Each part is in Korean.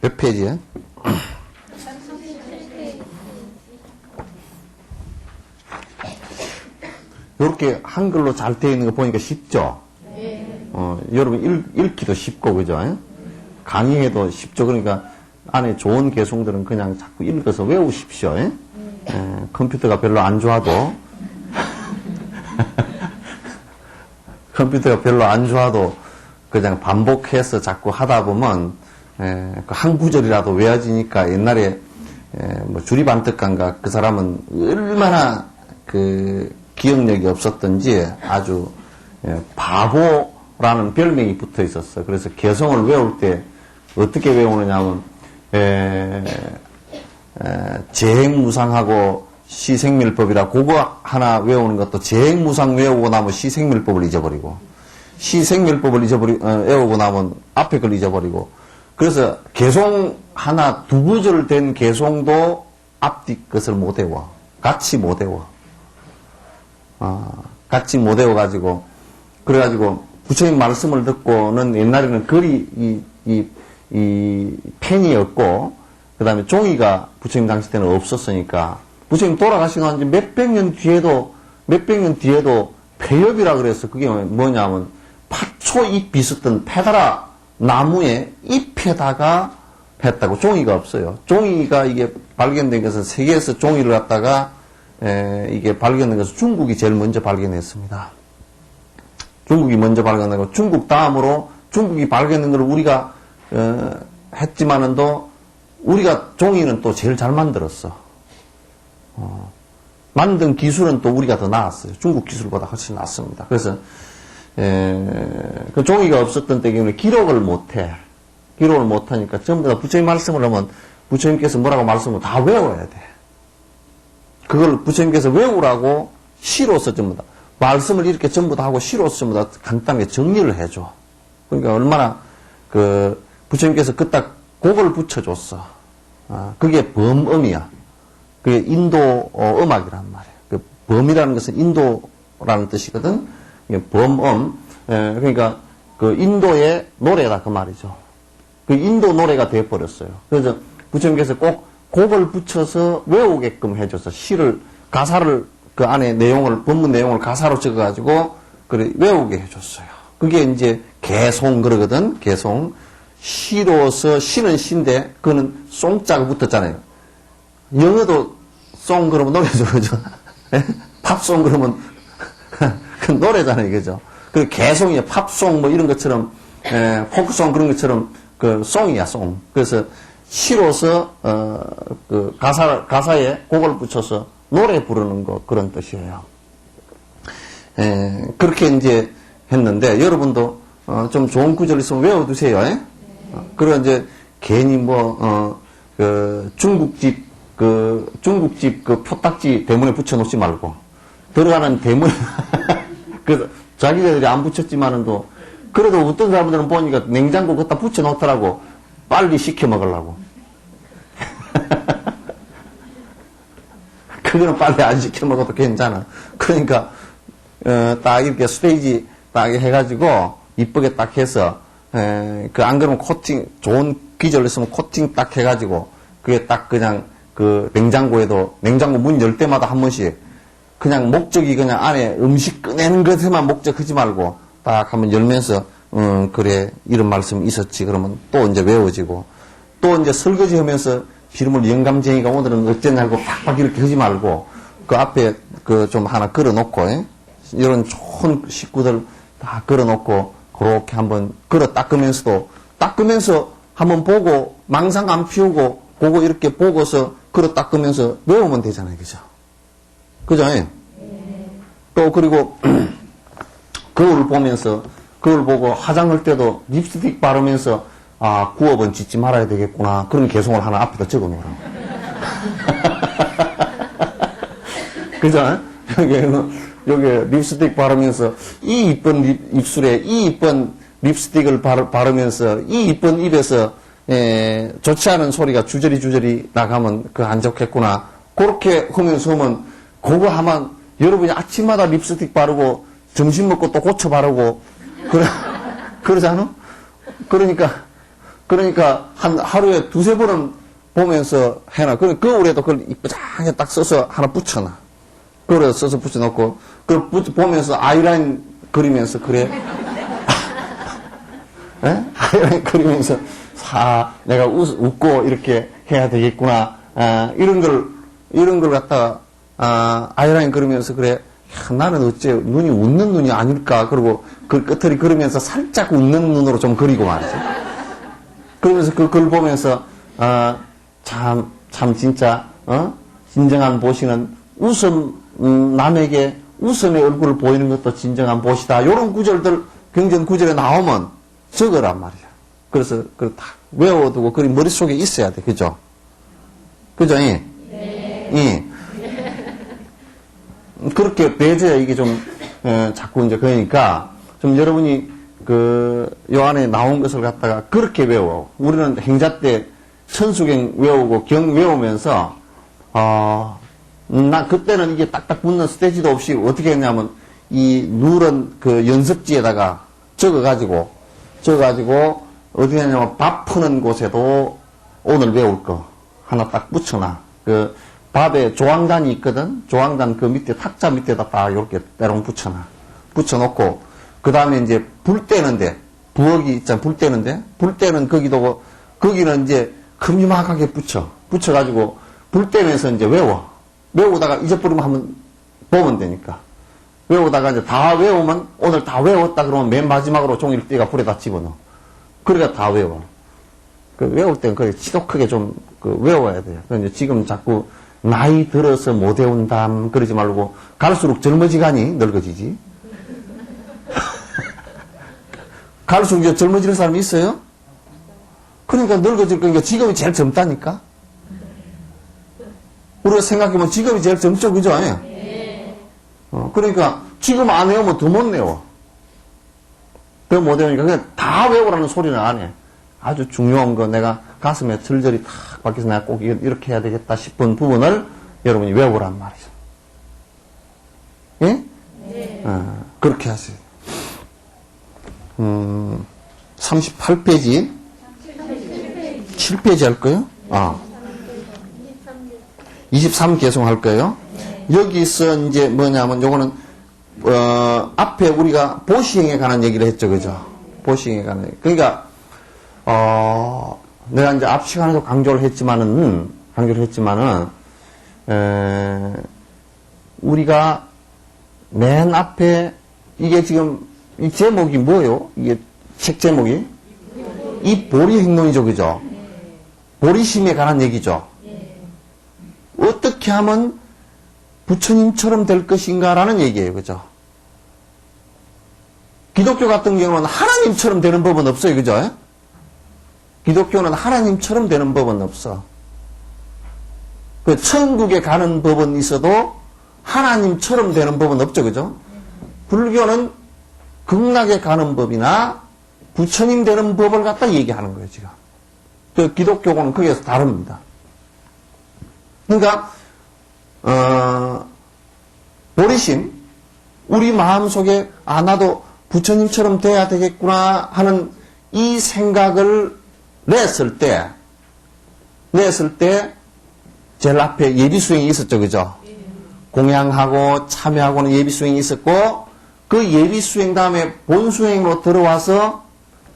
몇 페이지에? 이렇게 한글로 잘 되어 있는 거 보니까 쉽죠? 여러분 읽기도 쉽고, 그죠? 강의해도 쉽죠? 그러니까 안에 좋은 개송들은 그냥 자꾸 읽어서 외우십시오. 컴퓨터가 별로 안 좋아도, 컴퓨터가 별로 안 좋아도 그냥 반복해서 자꾸 하다 보면, 그 한 구절이라도 외워지니까 옛날에, 뭐 주리반특가인가 그 사람은 얼마나 그 기억력이 없었던지 아주 바보라는 별명이 붙어 있었어. 그래서 개성을 외울 때 어떻게 외우느냐 하면, 재행무상하고 시생밀법이라 그거 하나 외우는 것도 재행무상 외우고 나면 시생밀법을 잊어버리고, 시생밀법을 외우고 나면 앞에 걸 잊어버리고, 그래서 개송 하나 두 구절 된 개송도 앞뒤 것을 못 외워. 같이 못 외워. 같이 못 외워가지고, 그래가지고 부처님 말씀을 듣고는 옛날에는 글이 이 펜이 없고, 그 다음에 종이가 부처님 당시 때는 없었으니까, 부처님 돌아가시고 한 지 몇백 년 뒤에도 폐엽이라 그래서 그게 뭐냐면, 팥초잎 비슷한 페다라 나무의 잎에다가 했다고. 종이가 없어요. 종이가 이게 발견된 것은 세계에서 종이를 갖다가, 이게 발견된 것은 중국이 제일 먼저 발견했습니다. 중국이 먼저 발견하고, 중국 다음으로 중국이 발견한 걸 우리가, 했지만은도, 우리가 종이는 또 제일 잘 만들었어. 만든 기술은 또 우리가 더 나았어요. 중국 기술보다 훨씬 낫습니다. 그래서, 그 종이가 없었던 때에는 기록을 못해. 기록을 못하니까 전부 다 부처님 말씀을 하면 부처님께서 뭐라고 말씀을 다 외워야 돼. 그걸 부처님께서 외우라고 시로서 전부 다. 말씀을 이렇게 전부 다 하고 시로서 전부 다 간단하게 정리를 해줘. 그러니까 얼마나 그 부처님께서 그딱 곡을 붙여줬어. 그게 범음이야. 그게 인도 음악이란 말이야. 그 범이라는 것은 인도라는 뜻이거든. 이게 범음. 그러니까 그 인도의 노래다 그 말이죠. 그 인도 노래가 되어버렸어요. 그래서 부처님께서 꼭 곡을 붙여서 외우게끔 해줘서 시를, 가사를 그 안에 내용을, 본문 내용을 가사로 적어가지고 그래 외우게 해줬어요. 그게 이제 개송 그러거든. 개송. 시로서 시는 시인데 그거는 송자가 붙었잖아요. 영어도 송 그러면 노래죠, 그죠? 팝송 그러면 그 노래잖아요, 그죠? 그 개송이야, 팝송 뭐 이런 것처럼, 포크송 그런 것처럼 그 송이야, 송. 그래서 시로서 그 가사에 곡을 붙여서 노래 부르는 거 그런 뜻이에요. 그렇게 이제 했는데 여러분도 좀 좋은 구절 있으면 외워두세요. 그리고 이제 괜히 그 중국집 그 표딱지 대문에 붙여놓지 말고 들어가는 대문 그 자기들이 안 붙였지만은 또 그래도 어떤 사람들은 보니까 냉장고 갖다 붙여놓더라고. 빨리 시켜 먹으려고. 그거는 빨리 안 시켜 먹어도 괜찮아. 그러니까 딱 이렇게 스테이지 딱 해가지고 이쁘게 딱 해서 그 안 그러면 코팅 좋은 기절로 있으면 코팅 딱 해가지고 그게 딱 그냥 그 냉장고에도 냉장고 문 열 때마다 한 번씩 그냥 목적이 그냥 안에 음식 꺼내는 것에만 목적하지 말고 딱 한번 열면서 그래 이런 말씀이 있었지 그러면 또 이제 외워지고 또 이제 설거지 하면서 기름을 영감쟁이가 오늘은 어쩌냐 하고 팍팍 이렇게 하지 말고 그 앞에 그 좀 하나 걸어놓고 이런 좋은 식구들 다 걸어놓고 그렇게 한번 걸어 닦으면서 한번 보고 망상 안 피우고 그거 이렇게 보고서 걸어 닦으면서 외우면 되잖아요, 그죠? 그죠? 또 그리고 거울을 보면서 그걸 보고 화장할 때도 립스틱 바르면서 아 9억은 짓지 말아야 되겠구나 그런 개송을 하나 앞에다 적어 놓으라고. 그죠? 여기 립스틱 바르면서 이 이쁜 입술에 이 이쁜 립스틱을 바르면서 이 이쁜 입에서 좋지 않은 소리가 주저리 나가면 그거 안 좋겠구나. 그렇게 하면서 하면 그거 하면 여러분이 아침마다 립스틱 바르고 점심 먹고 또 고쳐 바르고 그러잖아? 그러니까 그러니까 하루에 두세 번은 보면서 해놔. 그 거울에도 그걸 이쁘장하게 딱 써서 하나 붙여놔. 거울에 써서 붙여놓고, 그걸 보면서 아이라인 그리면서 그래. 에? 아이라인 그리면서, 내가 웃고 이렇게 해야 되겠구나. 이런 걸 갖다가, 아이라인 그리면서 그래. 야, 나는 어째 눈이 웃는 눈이 아닐까. 그리고 그 끝을 그리면서 살짝 웃는 눈으로 좀 그리고 말이지. 그러면서 그걸 보면서, 참 진짜, 진정한 보시는 남에게 웃음의 얼굴을 보이는 것도 진정한 보시다. 요런 구절들, 경전 구절에 나오면 적으란 말이야. 그래서 그걸 다 외워두고 그리 머릿속에 있어야 돼. 그죠? 그죠? 예. 예. 그렇게 배제야 이게 좀, 자꾸 이제 그러니까, 좀 여러분이 요 안에 나온 것을 갖다가 그렇게 외워. 우리는 행자 때 천수경 외우고 경 외우면서, 나 그때는 이게 딱딱 붙는 스테이지도 없이 어떻게 했냐면, 이 누런 그 연습지에다가 적어가지고, 어떻게 했냐면 밥 푸는 곳에도 오늘 외울 거 하나 딱 붙여놔. 그 밥에 조항단이 있거든? 조항단 그 밑에, 탁자 밑에다 딱 이렇게 때롱 붙여놓고, 그 다음에 이제 불 때는데, 부엌이 있잖아, 불 때는데, 불 때는 거기는 이제 큼지막하게 붙여가지고, 불 때면서 이제 외우다가 잊어버리면 한번 보면 되니까. 외우다가 이제 다 외우면, 오늘 다 외웠다 그러면 맨 마지막으로 종이를 떼가 불에다 집어넣어. 그러니까 다 외워. 외울 땐 그렇게 지독하게 좀 외워야 돼요. 이제 지금 자꾸 나이 들어서 못 외운담 그러지 말고, 갈수록 젊어지가니 늙어지지. 갈수록 이제 젊어지는 사람이 있어요? 그러니까 늙어질 거니까 지금이 제일 젊다니까? 우리가 생각해보면 지금이 제일 젊죠, 그죠? 그러니까 지금 안 외우면 더 못 외워. 더 못 외우니까 그냥 다 외우라는 소리는 안 해. 아주 중요한 거 내가 가슴에 절절히 탁 박혀서 내가 꼭 이렇게 해야 되겠다 싶은 부분을 여러분이 외우란 말이죠. 예? 네. 그렇게 하세요. 38페이지. 7페이지 할 거예요? 23 계속 할 거예요. 여기서 이제 뭐냐면 요거는 앞에 우리가 보시행에 관한 얘기를 했죠. 그죠? 보시행에 관한 얘기. 그러니까 내가 이제 앞 시간에도 강조를 했지만은 우리가 맨 앞에 이게 지금 이 제목이 뭐예요? 이게 책 제목이? 이 보리 행동이죠. 그죠? 보리심에 관한 얘기죠. 어떻게 하면 부처님처럼 될 것인가라는 얘기예요. 그죠? 기독교 같은 경우는 하나님처럼 되는 법은 없어요. 그죠? 기독교는 하나님처럼 되는 법은 없어. 그 천국에 가는 법은 있어도 하나님처럼 되는 법은 없죠. 그죠? 불교는 극락에 가는 법이나 부처님 되는 법을 갖다 얘기하는 거예요. 지금. 그 기독교는 거기에서 다릅니다. 그러니까 보리심, 우리 마음속에 나도 부처님처럼 돼야 되겠구나 하는 이 생각을 냈을 때 제일 앞에 예비수행이 있었죠. 그죠? 공양하고 참여하고는 예비수행이 있었고, 그 예비수행 다음에 본수행으로 들어와서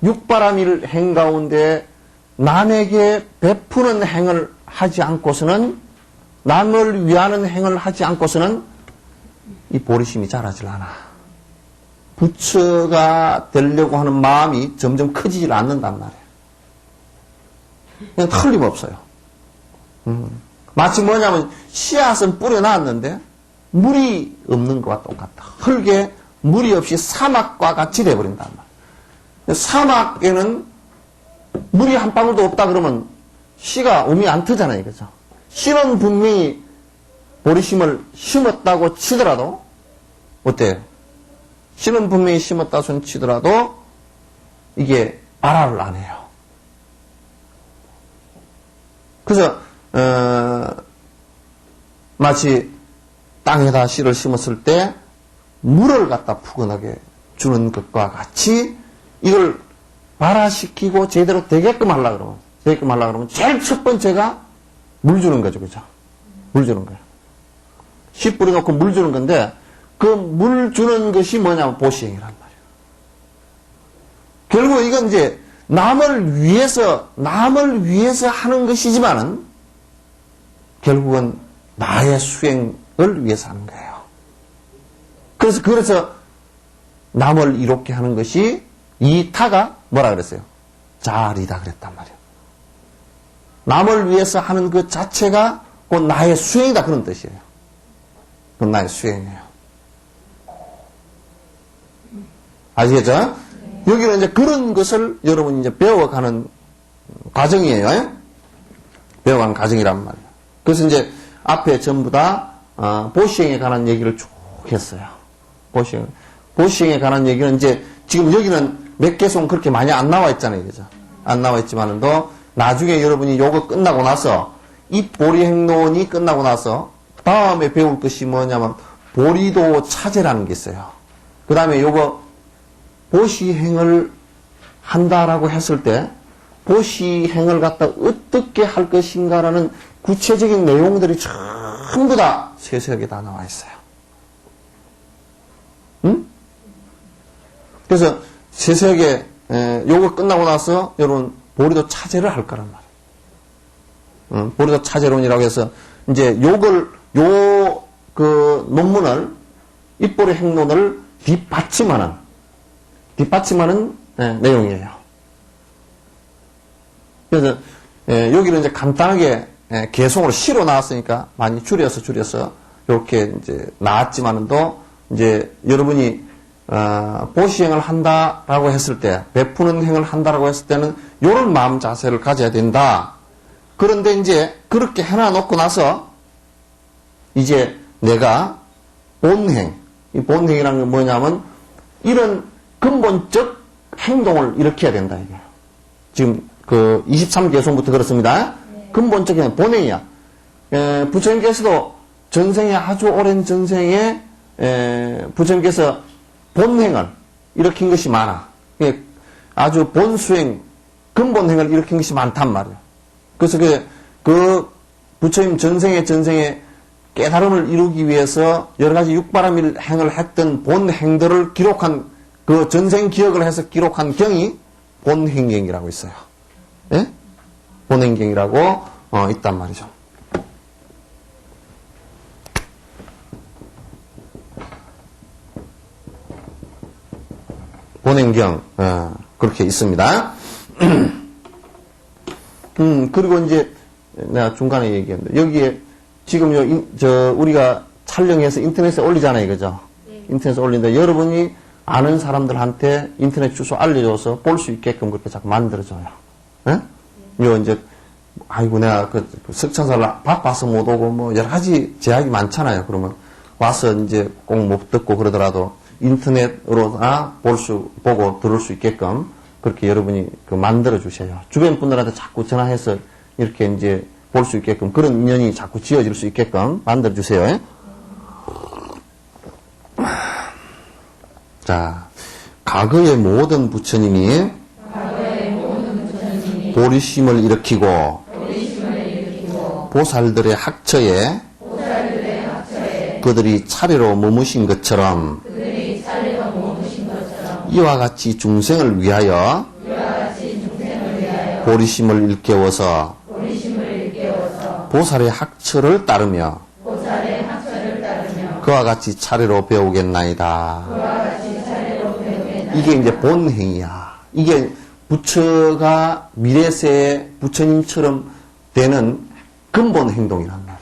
육바라밀 행 가운데 남에게 베푸는 행을 하지 않고서는, 남을 위하는 행을 하지 않고서는 이 보리심이 자라질 않아. 부처가 되려고 하는 마음이 점점 커지질 않는단 말이에요. 그냥 틀림없어요. 마치 뭐냐면 씨앗은 뿌려놨는데 물이 없는 것과 똑같다. 흙에 물이 없이 사막과 같이 돼버린단 말이에요. 사막에는 물이 한 방울도 없다 그러면 씨가 음이 안 트잖아요. 그죠? 씨는 분명히 보리심을 심었다고 치더라도 어때요? 씨는 분명히 심었다 손 치더라도 이게 발화를 안 해요. 그래서 마치 땅에다 씨를 심었을 때 물을 갖다 푸근하게 주는 것과 같이 이걸 발화시키고 제대로 되게끔 하려고 그러면 제일 첫 번째가 물 주는 거죠. 그죠? 물 주는 거예요. 씨 뿌려놓고 물 주는 건데, 그 물 주는 것이 뭐냐면 보시행이란 말이에요. 결국 이건 이제 남을 위해서 하는 것이지만은 결국은 나의 수행을 위해서 하는 거예요. 그래서 남을 이롭게 하는 것이 이 타가 뭐라 그랬어요? 자리다 그랬단 말이에요. 남을 위해서 하는 그 자체가 곧 나의 수행이다 그런 뜻이에요. 그건 나의 수행이에요. 아시겠죠? 네. 여기는 이제 그런 것을 여러분이 이제 배워가는 과정이에요. 배워가는 과정이란 말이에요. 그래서 이제 앞에 전부 다 보시행에 관한 얘기를 쭉 했어요. 보시행에 관한 얘기는 이제 지금 여기는 몇 개송 그렇게 많이 안 나와 있잖아요. 그죠? 안 나와 있지만도 나중에 여러분이 요거 끝나고 나서 이 보리행론이 끝나고 나서 다음에 배울 것이 뭐냐면 보리도 차제라는 게 있어요. 그 다음에 요거 보시행을 한다라고 했을 때 보시행을 갖다 어떻게 할 것인가라는 구체적인 내용들이 전부 다 세세하게 다 나와 있어요. 응? 그래서 세세하게 요거 끝나고 나서 여러분 보리도 차제를 할 거란 말이에요. 보리도 차제론이라고 해서 이제 그 논문을 입보리 행론을 뒷받침하는 내용이에요. 그래서 여기는 이제 간단하게 개송으로 시로 나왔으니까 많이 줄여서 이렇게 이제 나왔지만도 이제 여러분이 보시행을 한다라고 했을 때, 베푸는 행을 한다라고 했을 때는 이런 마음 자세를 가져야 된다. 그런데 이제 그렇게 해놔놓고 나서 이제 내가 본행, 이 본행이라는 건 뭐냐면 이런 근본적 행동을 일으켜야 된다 이게. 지금 그 23개송부터 그렇습니다. 네. 근본적인 본행이야. 부처님께서도 전생에 아주 오랜 전생에 부처님께서 본행을 일으킨 것이 많아. 아주 본수행, 근본행을 일으킨 것이 많단 말이야. 그래서 그 부처님 전생에 깨달음을 이루기 위해서 여러 가지 육바라밀 행을 했던 본행들을 기록한 그 전생 기억을 해서 기록한 경이 본행경이라고 있어요. 예? 본행경이라고 있단 말이죠. 본행경 그렇게 있습니다. 그리고 이제 내가 중간에 얘기했는데 여기에 지금 우리가 촬영해서 인터넷에 올리잖아요, 그죠? 네. 인터넷에 올린다. 여러분이 아는 사람들한테 인터넷 주소 알려줘서 볼 수 있게끔 그렇게 자꾸 만들어줘요. 예? 요 이제 아이고 내가 그 석천살 바빠서 못 오고 뭐 여러 가지 제약이 많잖아요. 그러면 와서 이제 꼭 못 듣고 그러더라도 인터넷으로 보고 들을 수 있게끔 그렇게 여러분이 만들어 주셔요. 주변 분들한테 자꾸 전화해서 이렇게 이제 볼 수 있게끔 그런 인연이 자꾸 지어질 수 있게끔 만들어 주세요. 자, 과거의 모든 부처님이 보리심을 일으키고 보살들의 학처에 그들이 차례로 머무신 것처럼 이와 같이 중생을 위하여 보리심을 일깨워서 보살의 학처를 따르며 그와 같이 차례로 배우겠나이다. 이게 이제 본행이야. 이게 부처가 미래세의 부처님처럼 되는 근본 행동이란 말이에요.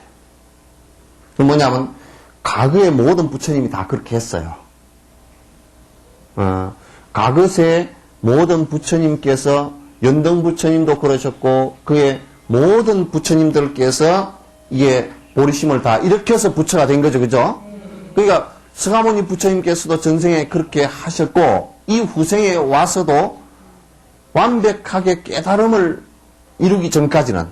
그 뭐냐면 과거의 모든 부처님이 다 그렇게 했어요. 과거세 모든 부처님께서 연등 부처님도 그러셨고 그의 모든 부처님들께서 이게 보리심을 다 일으켜서 부처가 된 거죠, 그죠? 그러니까 서가모니 부처님께서도 전생에 그렇게 하셨고 이 후생에 와서도 완벽하게 깨달음을 이루기 전까지는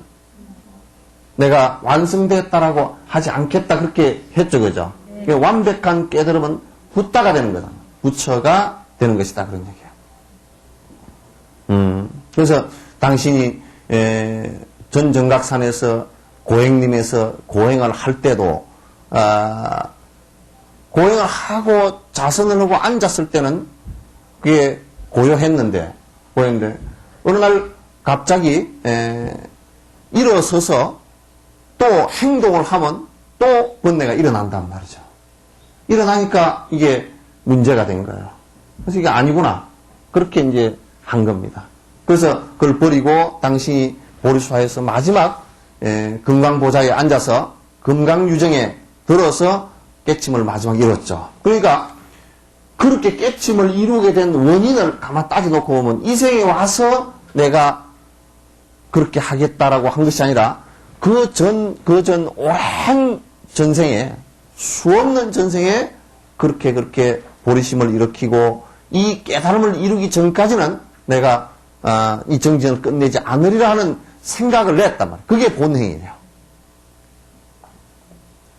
내가 완성됐다라고 하지 않겠다 그렇게 했죠, 그죠? 그러니까 완벽한 깨달음은 붓다가 되는 거다. 부처가 되는 것이다 그런 얘기예요. 그래서 당신이 전 정각산에서 고행림에서 고행을 할 때도 고행을 하고 자선을 하고 앉았을 때는 그게 고요했는데 어느 날 갑자기 일어서서 또 행동을 하면 또 번뇌가 일어난단 말이죠. 일어나니까 이게 문제가 된 거예요. 그래서 이게 아니구나. 그렇게 이제 한 겁니다. 그래서 그걸 버리고 당신이 보리수화에서 마지막 금강보좌에 앉아서 금강유정에 들어서 깨침을 마지막 이뤘죠. 그러니까 그렇게 깨침을 이루게 된 원인을 가만 따져놓고 보면 이 생에 와서 내가 그렇게 하겠다라고 한 것이 아니라 그 전 오랜 전생에 수없는 전생에 그렇게 보리심을 일으키고 이 깨달음을 이루기 전까지는 내가 이 정진을 끝내지 않으리라 하는 생각을 냈단 말이에요. 그게 본행이에요.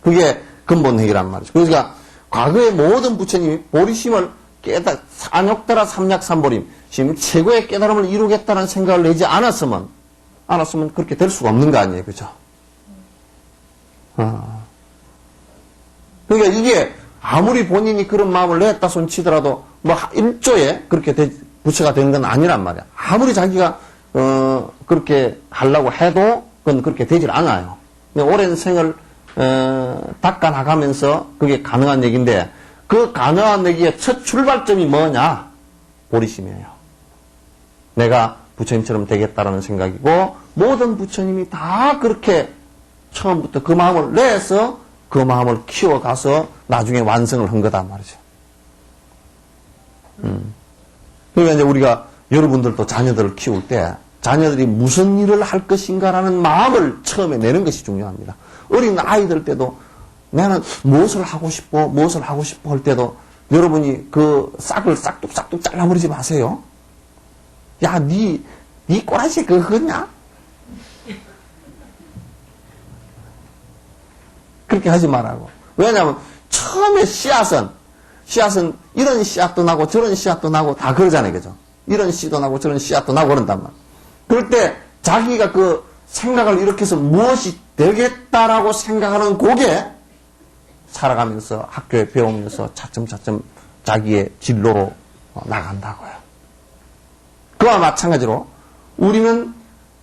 그게 근본행이란 말이죠. 그러니까 과거의 모든 부처님이 보리심을 안욕따라 삼약삼보림, 지금 최고의 깨달음을 이루겠다는 생각을 내지 않았으면 그렇게 될 수가 없는 거 아니에요. 그죠? 그러니까 이게 아무리 본인이 그런 마음을 냈다 손 치더라도 뭐 일조에 그렇게 부처가 되는 건 아니란 말이야. 아무리 자기가 그렇게 하려고 해도 그건 그렇게 되질 않아요. 오랜 생을 닦아나가면서 그게 가능한 얘기인데 그 가능한 얘기의 첫 출발점이 뭐냐? 보리심이에요. 내가 부처님처럼 되겠다라는 생각이고 모든 부처님이 다 그렇게 처음부터 그 마음을 내서 그 마음을 키워가서 나중에 완성을 한 거다 말이죠. 그러니까 이제 우리가 여러분들도 자녀들을 키울 때 자녀들이 무슨 일을 할 것인가라는 마음을 처음에 내는 것이 중요합니다. 어린 아이들 때도 나는 무엇을 하고 싶어 할 때도 여러분이 그 싹을 싹둑 잘라버리지 마세요. 야, 니 꼬라지 그거 하냐? 그렇게 하지 말라고. 왜냐하면 처음에 씨앗은 이런 씨앗도 나고 저런 씨앗도 나고 다 그러잖아요. 그죠? 이런 씨도 나고 저런 씨앗도 나고 그런단 말이에요. 그럴 때 자기가 그 생각을 일으켜서 무엇이 되겠다라고 생각하는 그게 살아가면서 학교에 배우면서 차츰 자기의 진로로 나간다고요. 그와 마찬가지로 우리는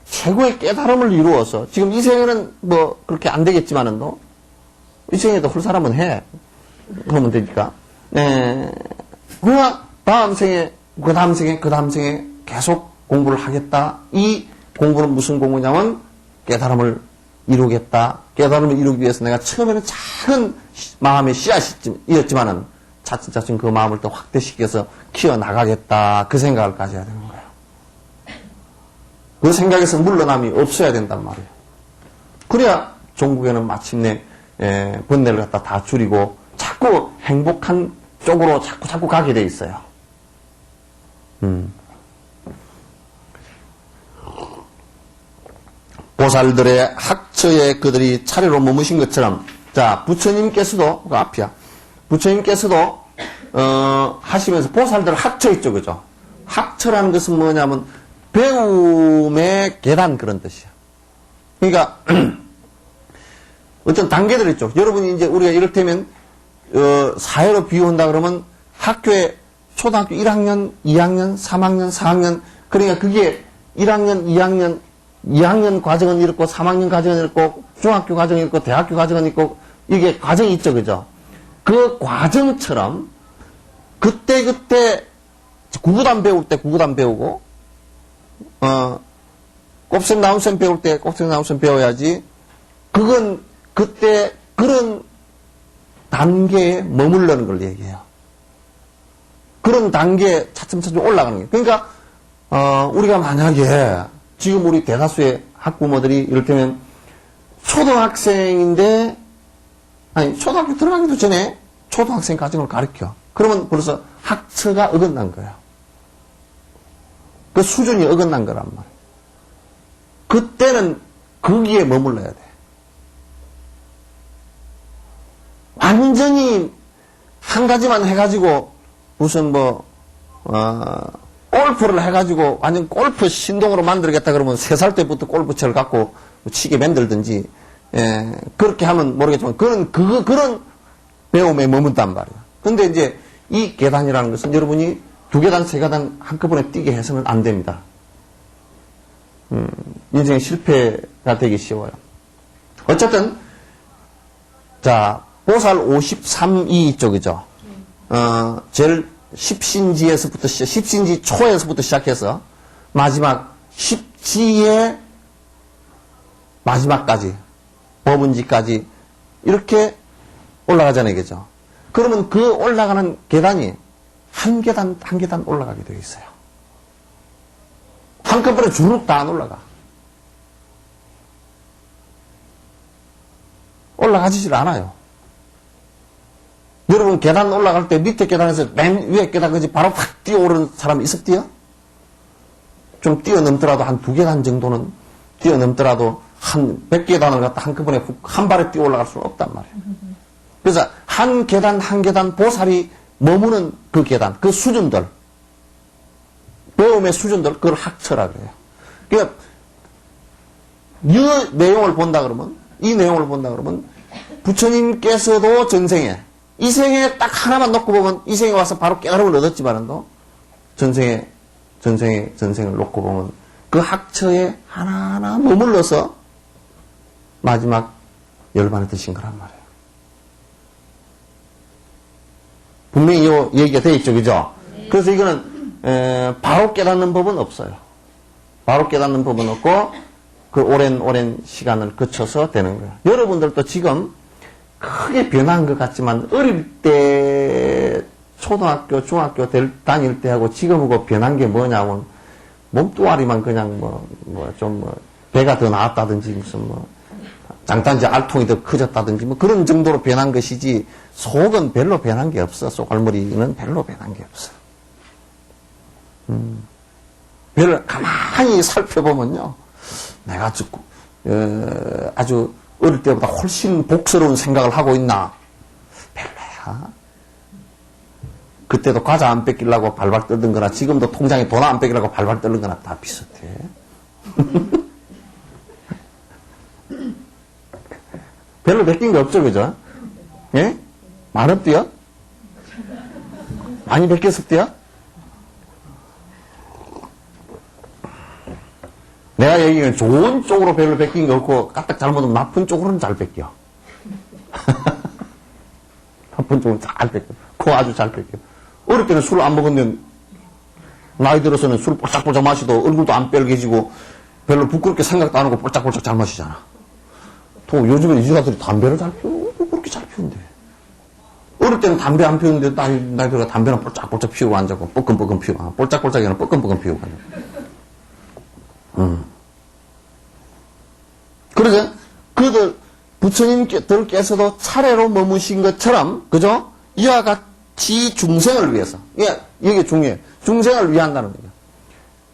최고의 깨달음을 이루어서 지금 이 생에는 뭐 그렇게 안 되겠지만은도 이 생에도 할 사람은 해. 그러면 되니까. 그러나 다음 생에 그 다음 생에 계속 공부를 하겠다. 이 공부는 무슨 공부냐면 깨달음을 이루겠다. 깨달음을 이루기 위해서 내가 처음에는 작은 마음의 씨앗이었지만은 차츰 그 마음을 또 확대시켜서 키워나가겠다. 그 생각을 가져야 되는 거예요. 그 생각에서 물러남이 없어야 된단 말이에요. 그래야 종국에는 마침내 번뇌를 갖다 다 줄이고 자꾸 행복한 쪽으로 자꾸 가게 돼 있어요. 보살들의 학처에 그들이 차례로 머무신 것처럼 자 부처님께서도 그 앞이야. 부처님께서도 하시면서 보살들 학처 있죠, 그죠? 학처라는 것은 뭐냐면 배움의 계단 그런 뜻이야. 그러니까 어떤 단계들 있죠. 여러분이 이제 우리가 이를테면 사회로 비유한다 그러면 학교에 초등학교 1학년, 2학년, 3학년, 4학년 그러니까 그게 1학년, 2학년 과정은 이렇고 3학년 과정은 이렇고 중학교 과정이 있고 대학교 과정은 있고 이게 과정이 있죠, 그죠? 그 과정처럼 그때 구구단 배울 때 구구단 배우고 곱셈 나눗셈 배울 때 곱셈 나눗셈 배워야지. 그건 그때 그런 단계에 머물러는 걸 얘기해요. 그런 단계에 차츰 올라가는 거예요. 그러니까 우리가 만약에 지금 우리 대다수의 학부모들이 이를테면 초등학생인데 초등학교 들어가기도 전에 초등학생 과정을 가르쳐. 그러면 벌써 학처가 어긋난 거예요. 그 수준이 어긋난 거란 말이에요. 그때는 거기에 머물러야 돼. 완전히 한 가지만 해가지고 무슨 올 골프를 해가지고 완전 골프 신동으로 만들겠다 그러면 3살 때부터 골프채를 갖고 치게 만들든지, 예, 그렇게 하면 모르겠지만, 그런 배움에 머문단 말이에요. 근데 이제 이 계단이라는 것은 여러분이 2계단, 3계단 한꺼번에 뛰게 해서는 안 됩니다. 인생의 실패가 되기 쉬워요. 어쨌든, 자, 보살 53이 쪽이죠. 제일 10신지에서부터 시작, 10신지 초에서부터 시작해서 마지막 10지의 마지막까지, 법은지까지 이렇게 올라가잖아요. 그죠? 그러면 그 올라가는 계단이 한 계단, 한 계단 올라가게 되어 있어요. 한꺼번에 주룩 다 안 올라가. 올라가지질 않아요. 여러분 계단 올라갈 때 밑에 계단에서 맨 위에 계단까지 바로 팍 뛰어오르는 사람이 있어 뛰어? 좀 뛰어넘더라도 한 2계단 정도는 뛰어넘더라도 한 100계단을 갖다 한꺼번에 한 발에 뛰어 올라갈 수는 없단 말이에요. 그래서 한 계단 한 계단 보살이 머무는 그 계단, 그 수준들, 배움의 수준들, 그걸 학처라 그래요. 그러니까 이 내용을 본다 그러면, 부처님께서도 전생에, 이 생에 딱 하나만 놓고 보면 이 생에 와서 바로 깨달음을 얻었지만도 전생을 놓고 보면 그 학처에 하나하나 머물러서 마지막 열반에 드신 거란 말이에요. 분명히 이 얘기가 되어 있죠, 그죠? 그래서 이거는 바로 깨닫는 법은 없어요. 바로 깨닫는 법은 없고 그 오랜 시간을 거쳐서 되는 거예요. 여러분들도 지금 크게 변한 것 같지만 어릴 때 초등학교, 중학교 다닐 때하고 지금하고 변한 게 뭐냐면 몸뚱아리만 그냥 배가 더 나았다든지 무슨 장단지 알통이 더 커졌다든지 그런 정도로 변한 것이지 속은 별로 변한 게 없어. 쏘갈머리는 별로 변한 게 없어. 별로 가만히 살펴보면요. 내가 아주 어릴 때보다 훨씬 복스러운 생각을 하고 있나? 별로야. 그때도 과자 안 뺏기려고 발발 떨던 거나 지금도 통장에 돈 안 뺏기려고 발발 떨는 거나 다 비슷해. 별로 뺏긴 게 없죠, 그죠? 예? 많았대요? 많이 뺏겼었대요? 내가 얘기하는 좋은 쪽으로 별로 뺏긴 게 없고 까딱 잘못하면 나쁜 쪽으로는 잘 뺏겨. 나쁜 쪽으로는 잘 뺏겨. 그거 아주 잘 뺏겨. 어릴 때는 술을 안 먹었는데 나이 들어서는 술 뽀짝뽀짝 마시도 얼굴도 안 빨개지고 별로 부끄럽게 생각도 안 하고 뽀짝뽀짝 잘 마시잖아. 또 요즘에 이주가들이 담배를 잘 피우고 그렇게 잘 피운대. 어릴 때는 담배 안 피우는데 나이 들어 담배는 뽀짝뽀짝 피우고 앉아고 뻐끔뻐끔 피우고 뽀짝뽀짝이 아니라 뻐끔뻐끔 피우고 앉아. 그래서 그들 부처님들께서도 차례로 머무신 것처럼 그죠? 이와 같이 중생을 위해서 이게 중요해요. 중생을 위한다는 거예요.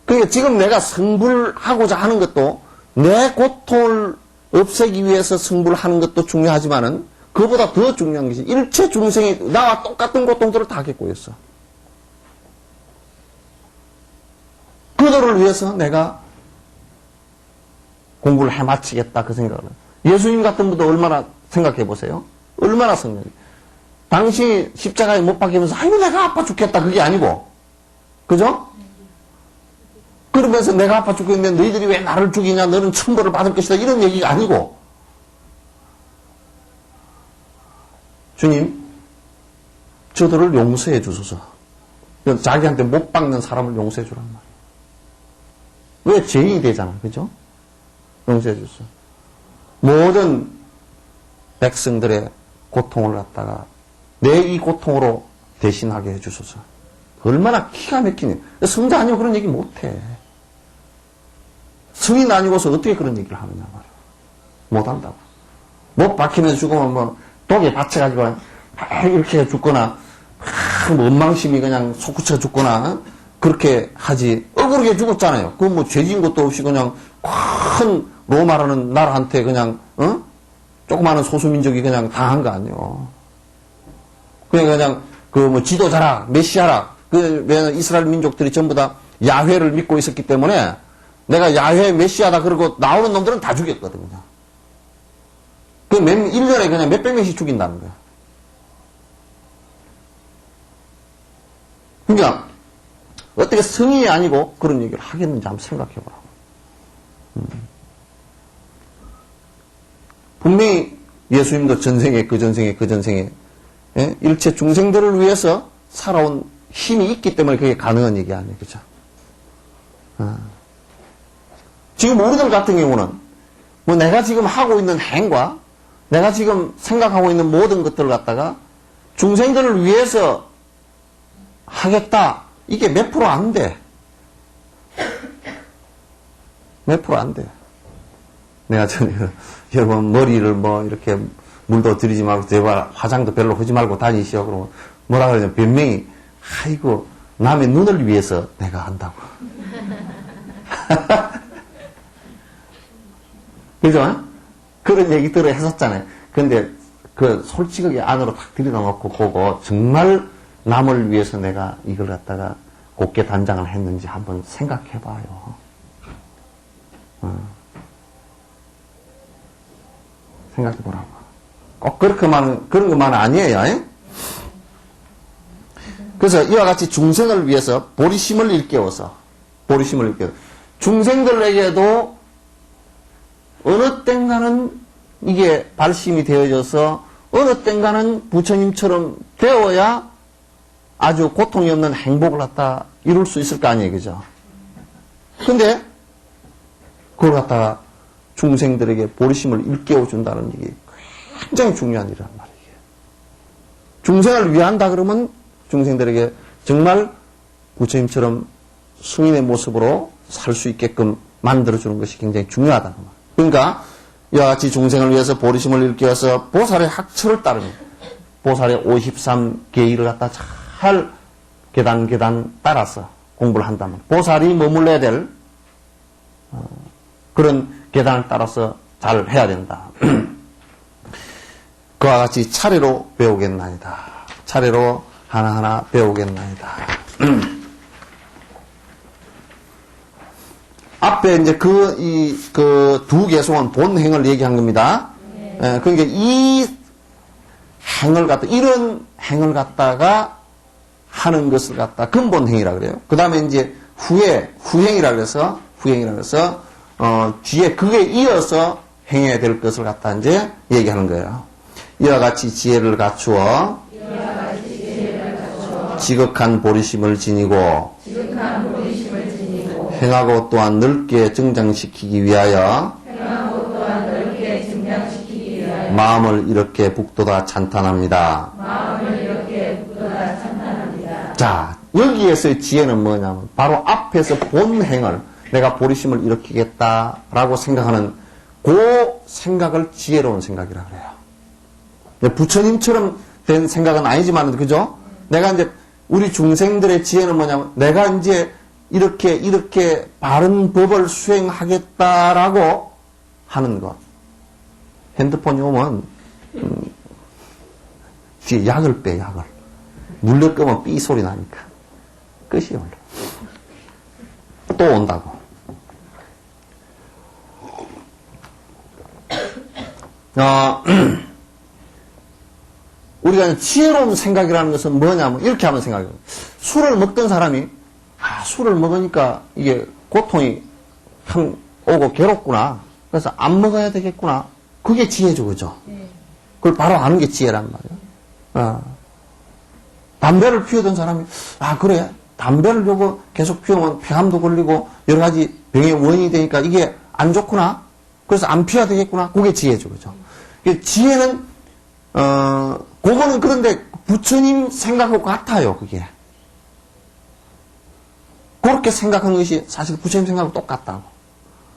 그러니까 지금 내가 성불하고자 하는 것도 내 고통을 없애기 위해서 성불하는 것도 중요하지만은 그보다 더 중요한 것이 일체 중생이 나와 똑같은 고통들을 다 겪고 있어. 그들을 위해서 내가 공부를 해마치겠다 그 생각을. 예수님 같은 분도 얼마나 생각해 보세요. 얼마나 성령이. 당신이 십자가에 못 박히면서 아이고 내가 아파 죽겠다 그게 아니고 그죠? 그러면서 내가 아파 죽겠는데 너희들이 왜 나를 죽이냐 너는 천벌을 받을 것이다 이런 얘기가 아니고 주님 저들을 용서해 주소서. 자기한테 못 박는 사람을 용서해 주란 말이에요. 왜 죄인이 되잖아. 그죠? 용서해 주소서. 모든 백성들의 고통을 갖다가 내 이 고통으로 대신하게 해 주소서. 얼마나 기가 막히네. 성자 아니고 그런 얘기 못해. 성인 아니고서 어떻게 그런 얘기를 하느냐 말이야. 못한다고. 못 박히면서 죽으면 독에 받쳐가지고 이렇게 죽거나 원망심이 그냥 솟구쳐 죽거나 그렇게 하지. 억울하게 죽었잖아요. 그건 죄진 것도 없이 그냥 큰 로마라는 나라한테 그냥 조그마한 소수민족이 그냥 당한 거 아니에요. 그냥 지도자라 메시아라 왜 이스라엘 민족들이 전부 다 야훼를 믿고 있었기 때문에 내가 야훼 메시아다 그러고 나오는 놈들은 다 죽였거든요. 그 1년에 그냥 몇백 명씩 죽인다는 거야. 그러니까 어떻게 성인이 아니고 그런 얘기를 하겠는지 한번 생각해 보라고. 분명히 예수님도 전생에 그 전생에 예? 일체 중생들을 위해서 살아온 힘이 있기 때문에 그게 가능한 얘기 아니에요. 그죠? 지금 우리들 같은 경우는 뭐 내가 지금 하고 있는 행과 내가 지금 생각하고 있는 모든 것들을 갖다가 중생들을 위해서 하겠다. 이게 몇 프로 안 돼. 몇 프로 안 돼. 내가 전에 여러분 머리를 뭐 이렇게 물도 들이지 말고 제발 화장도 별로 하지 말고 다니시오. 그러면 뭐라 그러냐. 변명이 아이고 남의 눈을 위해서 내가 한다고. 그죠? 그런 얘기들을 했었잖아요. 근데 그 솔직하게 안으로 탁 들여다놓고 보고 정말 남을 위해서 내가 이걸 갖다가 곱게 단장을 했는지 한번 생각해 봐요. 생각해 보라고. 꼭 그런 것만 아니에요. 에? 그래서 이와 같이 중생을 위해서 보리심을 일깨워서 중생들에게도 어느 땐가는 이게 발심이 되어져서 어느 땐가는 부처님처럼 되어야 아주 고통이 없는 행복을 갖다 이룰 수 있을 거 아니에요. 그죠? 근데 그걸 갖다가 중생들에게 보리심을 일깨워준다는 얘기 굉장히 중요한 일이란 말이에요. 중생을 위한다 그러면 중생들에게 정말 부처님처럼 승인의 모습으로 살 수 있게끔 만들어주는 것이 굉장히 중요하다는 말이에요. 그러니까 이와 같이 중생을 위해서 보리심을 일깨워서 보살의 학처를 따르는 보살의 53계의를 갖다 잘 계단 따라서 공부를 한다면 보살이 머물러야 될 그런 계단을 따라서 잘 해야 된다. 그와 같이 차례로 배우겠나이다. 차례로 하나하나 배우겠나이다. 앞에 이제 그 두 개송은 본행을 얘기한 겁니다. 예, 그러니까 이 행을 갖다, 이런 행을 갖다가 하는 것을 갖다 근본행이라 그래요. 그 다음에 이제 후행이라 그래서, 뒤에 그게 이어서 행해야 될 것을 갖다 이제 얘기하는 거예요. 이와 같이 지혜를 갖추어 지극한 보리심을 지니고 행하고 또한 넓게 증장시키기 위하여 마음을 이렇게 북돋아 찬탄합니다. 자, 여기에서의 지혜는 뭐냐면 바로 앞에서 본행을 내가 보리심을 일으키겠다라고 생각하는 그 생각을 지혜로운 생각이라 그래요. 부처님처럼 된 생각은 아니지만, 그죠? 내가 이제 우리 중생들의 지혜는 뭐냐면 내가 이제 이렇게 바른 법을 수행하겠다라고 하는 것. 핸드폰이 오면 뒤에 약을 빼, 약을. 물려 끄면 삐 소리 나니까. 끝이 올라. 또 온다고. 우리가 지혜로운 생각이라는 것은 뭐냐면 이렇게 하면 생각해요. 술을 먹던 사람이 술을 먹으니까 이게 고통이 오고 괴롭구나. 그래서 안 먹어야 되겠구나. 그게 지혜죠, 그죠? 그걸 바로 아는 게 지혜란 말이에요. 담배를 피우던 사람이 그래 담배를 요거 계속 피우면 폐암도 걸리고 여러 가지 병의 원인이 되니까 이게 안 좋구나. 그래서 안 피워야 되겠구나. 그게 지혜죠, 그죠? 지혜는 그거는 그런데 부처님 생각하고 같아요, 그게. 그렇게 생각하는 것이 사실 부처님 생각하고 똑같다고.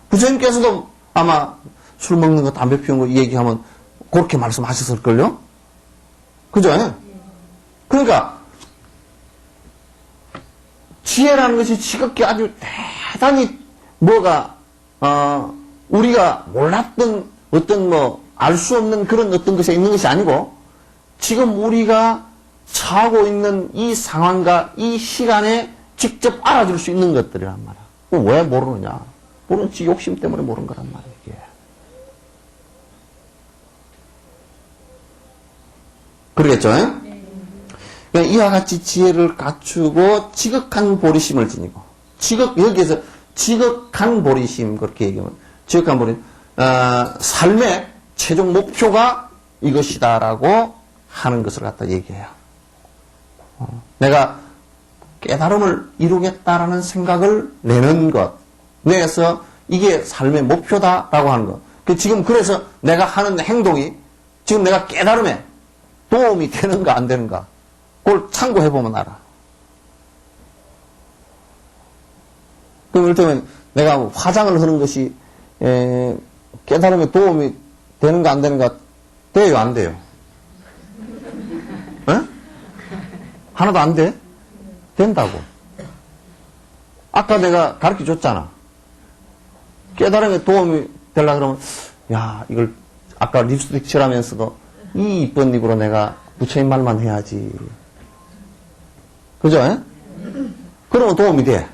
부처님께서도 아마 술 먹는 거, 담배 피우는 거 얘기하면 그렇게 말씀하셨을걸요? 그죠? 그러니까 지혜라는 것이 지극히 아주 대단히 뭐가 우리가 몰랐던 어떤 알 수 없는 그런 어떤 것이 있는 것이 아니고 지금 우리가 처하고 있는 이 상황과 이 시간에 직접 알아줄 수 있는 것들이란 말이야. 왜 모르느냐? 모르는 지 욕심 때문에 모르는 거란 말이야, 이게. 그러겠죠? 그러니까 이와 같이 지혜를 갖추고 지극한 보리심을 지니고, 여기에서 지극한 보리심, 그렇게 얘기하면, 지극한 보리심, 삶의 최종 목표가 이것이다라고 하는 것을 갖다 얘기해요. 내가 깨달음을 이루겠다라는 생각을 내는 것, 내에서 이게 삶의 목표다라고 하는 것. 지금 그래서 내가 하는 행동이 지금 내가 깨달음에 도움이 되는가 안 되는가, 그걸 참고해보면 알아. 그럼 이를테면 내가 화장을 하는 것이 깨달음에 도움이 되는가 안 되는가, 돼요 안 돼요? 에? 하나도 안 돼? 된다고. 아까 내가 가르쳐 줬잖아. 깨달음에 도움이 되려고 그러면, 야, 이걸 아까 립스틱 칠하면서도 이 이쁜 입으로 내가 부처님 말만 해야지. 그죠? 에? 그러면 도움이 돼.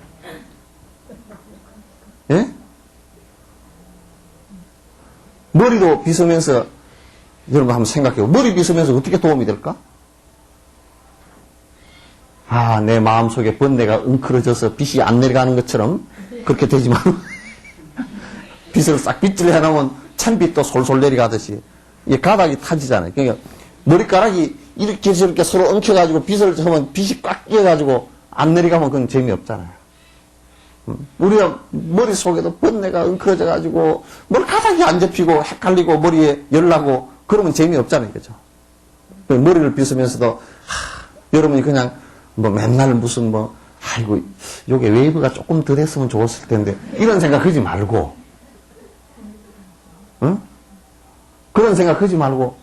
예? 머리도 빗으면서, 여러분 한번 생각해요. 머리 빗으면서 어떻게 도움이 될까? 아, 내 마음속에 번뇌가 웅크러져서 빛이 안 내려가는 것처럼 그렇게 되지만, 빗을 싹 빗질 해놓으면 찬빛도 솔솔 내려가듯이, 이게 가닥이 타지잖아요. 그러니까 머리카락이 이렇게 저렇게 서로 엉켜가지고 빗을 하면 빛이 꽉 끼어가지고 안 내려가면 그건 재미없잖아요. 우리가 머릿속에도 번뇌가 엉클어져가지고 머리카락이 안 접히고 헷갈리고 머리에 열나고 그러면 재미없잖아요. 그죠? 머리를 빗으면서도 여러분이 그냥 뭐 맨날 무슨 뭐 아이고 요게 웨이브가 조금 덜 했으면 좋았을 텐데 이런 생각 하지 말고, 응? 그런 생각 하지 말고,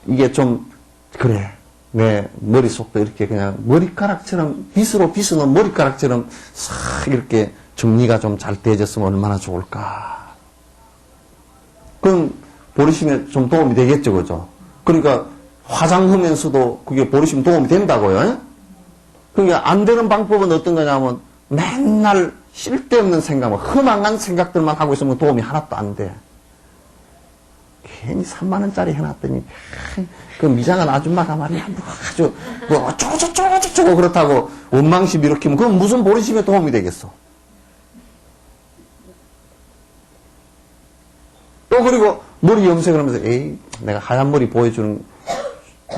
이게 좀 그래, 내 머릿속도 이렇게 그냥 머리카락처럼, 빗으로 빗어놓은 머리카락처럼 싹 이렇게 정리가 좀 잘 되어졌으면 얼마나 좋을까. 그럼 보리심에 좀 도움이 되겠죠, 그죠? 그러니까 화장하면서도 그게 보리심 도움이 된다고요. 그러니까 안 되는 방법은 어떤 거냐면 맨날 쓸데없는 생각, 허망한 생각들만 하고 있으면 도움이 하나도 안 돼. 괜히 3만원짜리 해놨더니, 그 미장한 아줌마가 말이야, 아주, 어쩌고저쩌고 그렇다고 원망심 일으키면, 그건 무슨 보리심에 도움이 되겠어? 또 그리고 머리 염색을 하면서, 에이, 내가 하얀 머리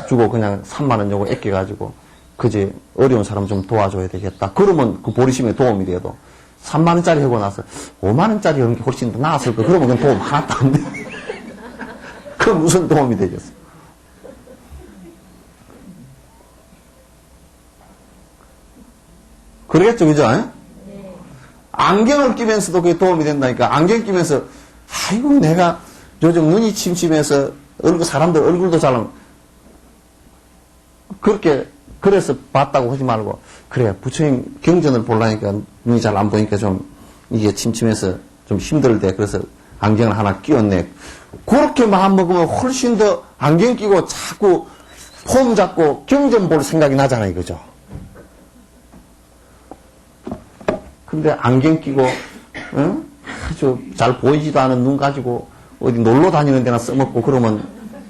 주고 그냥 3만원 요거 아껴가지고, 그지, 어려운 사람 좀 도와줘야 되겠다. 그러면 그 보리심에 도움이 돼도, 3만원짜리 하고 나서 5만원짜리 하는 게 훨씬 더 나았을 거. 그러면 그건 도움 하나도 안 돼. 그건 무슨 도움이 되겠어? 그러겠죠, 그죠? 네. 안경을 끼면서도 그게 도움이 된다니까. 안경 끼면서, 아이고, 내가 요즘 눈이 침침해서 사람들 얼굴도 잘, 그래서 봤다고 하지 말고, 그래, 부처님 경전을 보려니까 눈이 잘 안 보니까 좀 이게 침침해서 좀 힘들대. 그래서 안경을 하나 끼웠네. 그렇게 마음 먹으면 훨씬 더 안경 끼고 자꾸 폼 잡고 경전 볼 생각이 나잖아요. 그죠? 근데 안경 끼고, 응? 아주 잘 보이지도 않은 눈 가지고 어디 놀러 다니는 데나 써먹고 그러면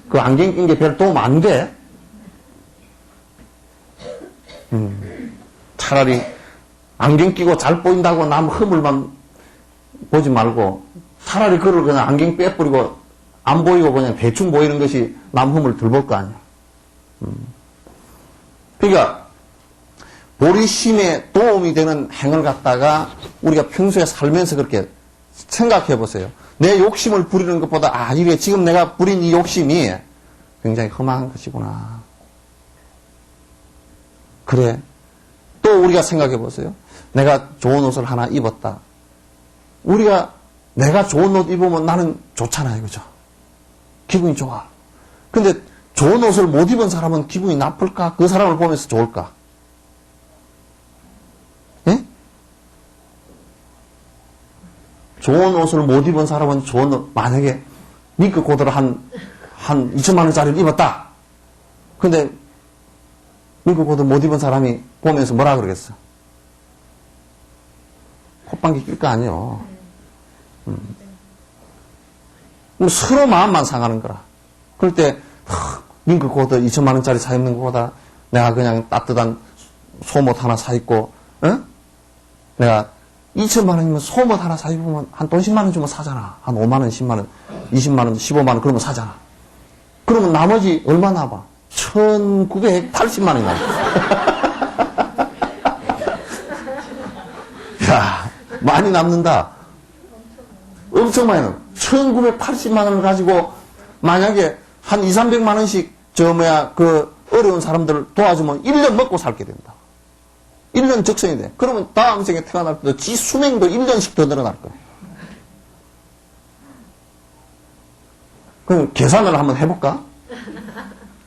그 안경 낀 게 별 도움 안 돼. 차라리 안경 끼고 잘 보인다고 남 허물만 보지 말고 차라리 그걸 그냥 안경 빼버리고 안 보이고 그냥 대충 보이는 것이 남 허물 덜 볼 거 아니야. 그러니까 보리심에 도움이 되는 행을 갖다가 우리가 평소에 살면서 그렇게 생각해 보세요. 내 욕심을 부리는 것보다 이게 지금 내가 부린 이 욕심이 굉장히 험한 것이구나. 그래. 또 우리가 생각해 보세요. 내가 좋은 옷을 하나 입었다. 내가 좋은 옷 입으면 나는 좋잖아요. 그죠? 기분이 좋아. 근데 좋은 옷을 못 입은 사람은 기분이 나쁠까? 그 사람을 보면서 좋을까? 예? 좋은 옷을 못 입은 사람은 만약에 링크 코트를 한 2천만 원짜리를 입었다. 근데 밍크 코트 못 입은 사람이 보면서 뭐라 그러겠어? 콧방귀 낄 거 아니요. 서로 마음만 상하는 거라. 그럴 때 밍크 코트 2천만 원짜리 사 입는 것보다 내가 그냥 따뜻한 속옷 하나 사 입고, 내가 2천만 원이면 속옷 하나 사 입으면 한 돈 10만 원 주면 사잖아. 한 5만 원, 10만 원, 20만 원, 15만 원 그러면 사잖아. 그러면 나머지 얼마 남아? 1980만 원이 남아. 야, 많이 남는다. 엄청 많이 남아. 1980만 원을 가지고 만약에 한 2, 300만 원씩 어려운 사람들 도와주면 1년 먹고 살게 된다. 1년 적성이 돼. 그러면 다음 생에 태어날 때도 지 수명도 1년씩 더 늘어날 거야. 그럼 계산을 한번 해볼까?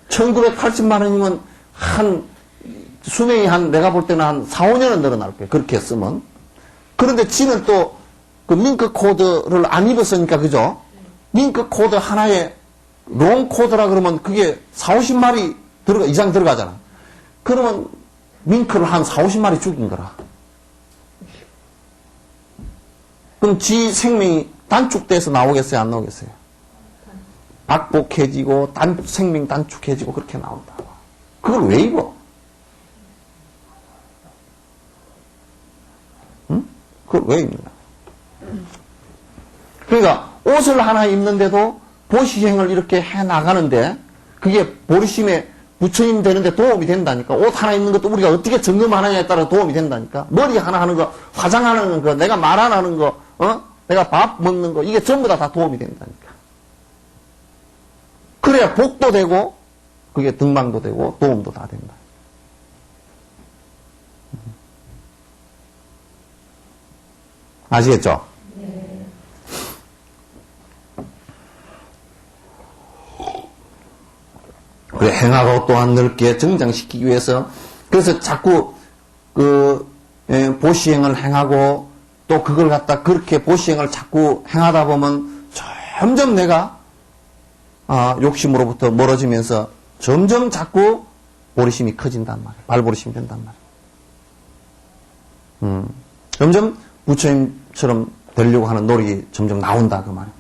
1980만 원이면 수명이 내가 볼 때는 한 4, 5년은 늘어날 거야. 그렇게 쓰면. 그런데 지는 또 그 밍크 코드를 안 입었으니까, 그죠? 밍크 코드 하나에 롱 코드라 그러면 그게 4, 50마리 이상 들어가잖아. 그러면 밍크를 한 4, 50마리 죽인 거라. 그럼 지 생명이 단축돼서 나오겠어요? 안 나오겠어요? 박복해지고 생명 단축해지고 그렇게 나온다. 그걸 왜 입어? 응? 그걸 왜 입느냐? 그러니까 옷을 하나 입는데도 보시행을 이렇게 해 나가는데 그게 보리심에 부처님 되는데 도움이 된다니까. 옷 하나 입는 것도 우리가 어떻게 점검하느냐에 따라 도움이 된다니까. 머리 하나 하는 거, 화장하는 거, 내가 말 안 하는 거, 내가 밥 먹는 거, 이게 전부 다 도움이 된다니까. 그래야 복도 되고, 그게 등망도 되고, 도움도 다 된다. 아시겠죠? 네. 그래, 행하고 또한 넓게 정장시키기 위해서, 그래서 자꾸, 보시행을 행하고, 또 그걸 갖다 그렇게 보시행을 자꾸 행하다 보면, 점점 내가, 욕심으로부터 멀어지면서, 점점 자꾸 보리심이 커진단 말이야. 발보리심이 된단 말이야. 점점 부처님처럼 되려고 하는 노력이 점점 나온다, 그 말이야.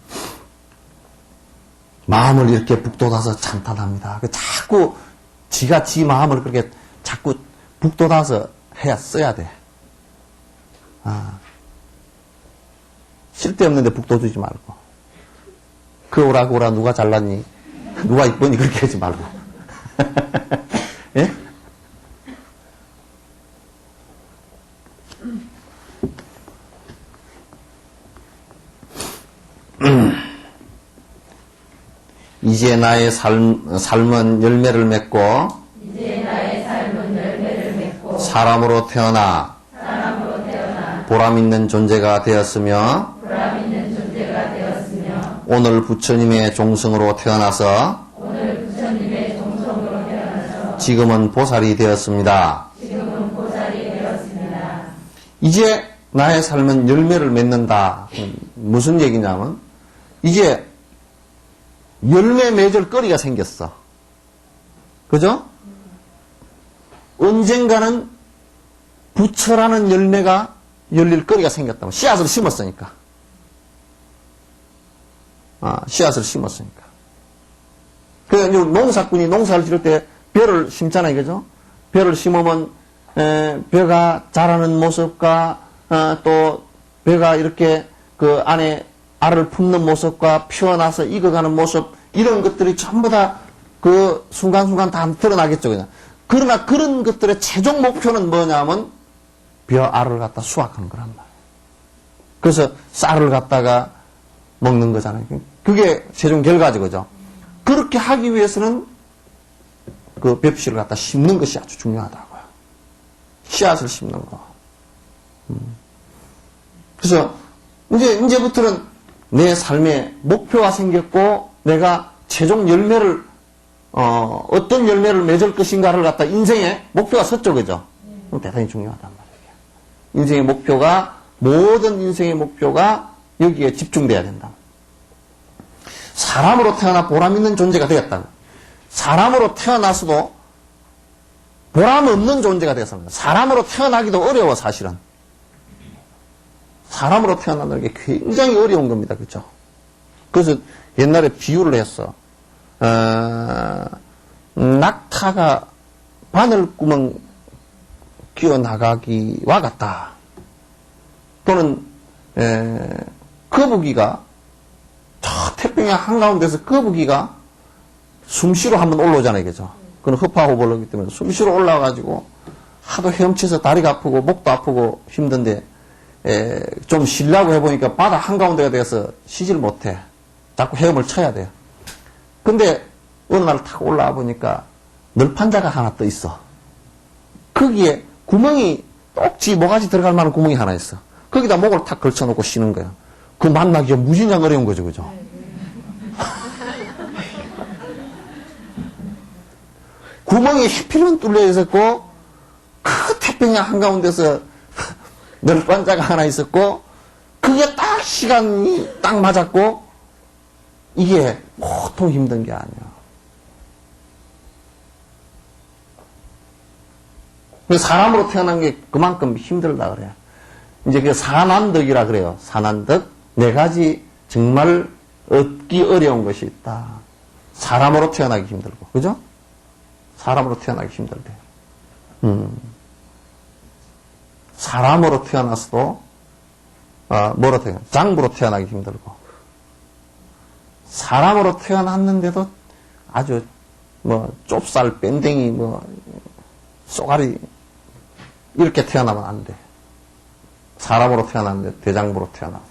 마음을 이렇게 북돋아서 찬탄합니다. 자꾸 지가 지 마음을 그렇게 자꾸 북돋아서 써야 돼. 쓸데없는데 북돋우지 말고. 그 오라 누가 잘났니? 누가 이쁘니? 그렇게 하지 말고. 예? 이제 나의 삶은 열매를 맺고 사람으로 태어나 보람 있는 존재가 되었으며 오늘 부처님의 종성으로 태어나서 지금은 보살이 되었습니다. 이제 나의 삶은 열매를 맺는다. 무슨 얘기냐면 이제 열매 맺을 거리가 생겼어. 그죠? 언젠가는 부처라는 열매가 열릴 거리가 생겼다고. 씨앗을 심었으니까. 씨앗을 심었으니까. 그래서 농사꾼이 농사를 지을 때 벼를 심잖아요. 그죠? 벼를 심으면 벼가 자라는 모습과 또 벼가 이렇게 그 안에 알을 품는 모습과 피어나서 익어가는 모습 이런 것들이 전부 다 그 순간순간 다 드러나겠죠. 그냥. 그러나 그런 것들의 최종 목표는 뭐냐면 벼 알을 갖다 수확하는 거란 말이에요. 그래서 쌀을 갖다가 먹는 거잖아요. 그게 최종 결과죠. 그죠? 그렇게 하기 위해서는 그 벽씨를 갖다 심는 것이 아주 중요하다고요. 씨앗을 심는 거. 그래서 이제부터는 내 삶에 목표가 생겼고 내가 최종 열매를 어떤 열매를 맺을 것인가를 갖다 인생의 목표가 섰죠. 그죠? 대단히 중요하단 말이에요. 인생의 목표가 모든 인생의 목표가 여기에 집중돼야 된다. 사람으로 태어나 보람 있는 존재가 되었다. 사람으로 태어나서도 보람 없는 존재가 되었습니다. 사람으로 태어나기도 어려워, 사실은. 사람으로 태어나는 게 굉장히 어려운 겁니다. 그죠? 그래서 옛날에 비유를 했어. 낙타가 바늘구멍 끼어나가기와 같다. 또는 거북이가 저 태평양 한가운데서 거북이가 숨쉬러 한번 올라오잖아요. 그죠? 그건 허파호벌로기 때문에 숨쉬러 올라와가지고 하도 헤엄쳐서 다리가 아프고 목도 아프고 힘든데 좀 쉬려고 해보니까 바다 한가운데가 돼서 쉬질 못해. 자꾸 헤엄을 쳐야 돼요. 근데 어느 날 탁 올라와 보니까 널판자가 하나 떠 있어. 거기에 구멍이 똑지 모가지 들어갈 만한 구멍이 하나 있어. 거기다 목을 탁 걸쳐놓고 쉬는 거야. 그 만나기가 무진장 어려운 거죠. 그죠? 구멍이 해필은 뚫려 있었고 그 태평양 한가운데서 널판자가 하나 있었고 그게 딱 시간이 딱 맞았고 이게 보통 힘든 게 아니야. 사람으로 태어난 게 그만큼 힘들다 그래요. 이제 그 사난덕이라 그래요. 사난덕. 네 가지 정말 얻기 어려운 것이 있다. 사람으로 태어나기 힘들고. 그죠? 사람으로 태어나기 힘들대. 사람으로 태어났어도, 뭐로 태어나? 장부로 태어나기 힘들고. 사람으로 태어났는데도 아주, 좁쌀, 뺀댕이, 쏘가리, 이렇게 태어나면 안 돼. 사람으로 태어났는데 대장부로 태어나고.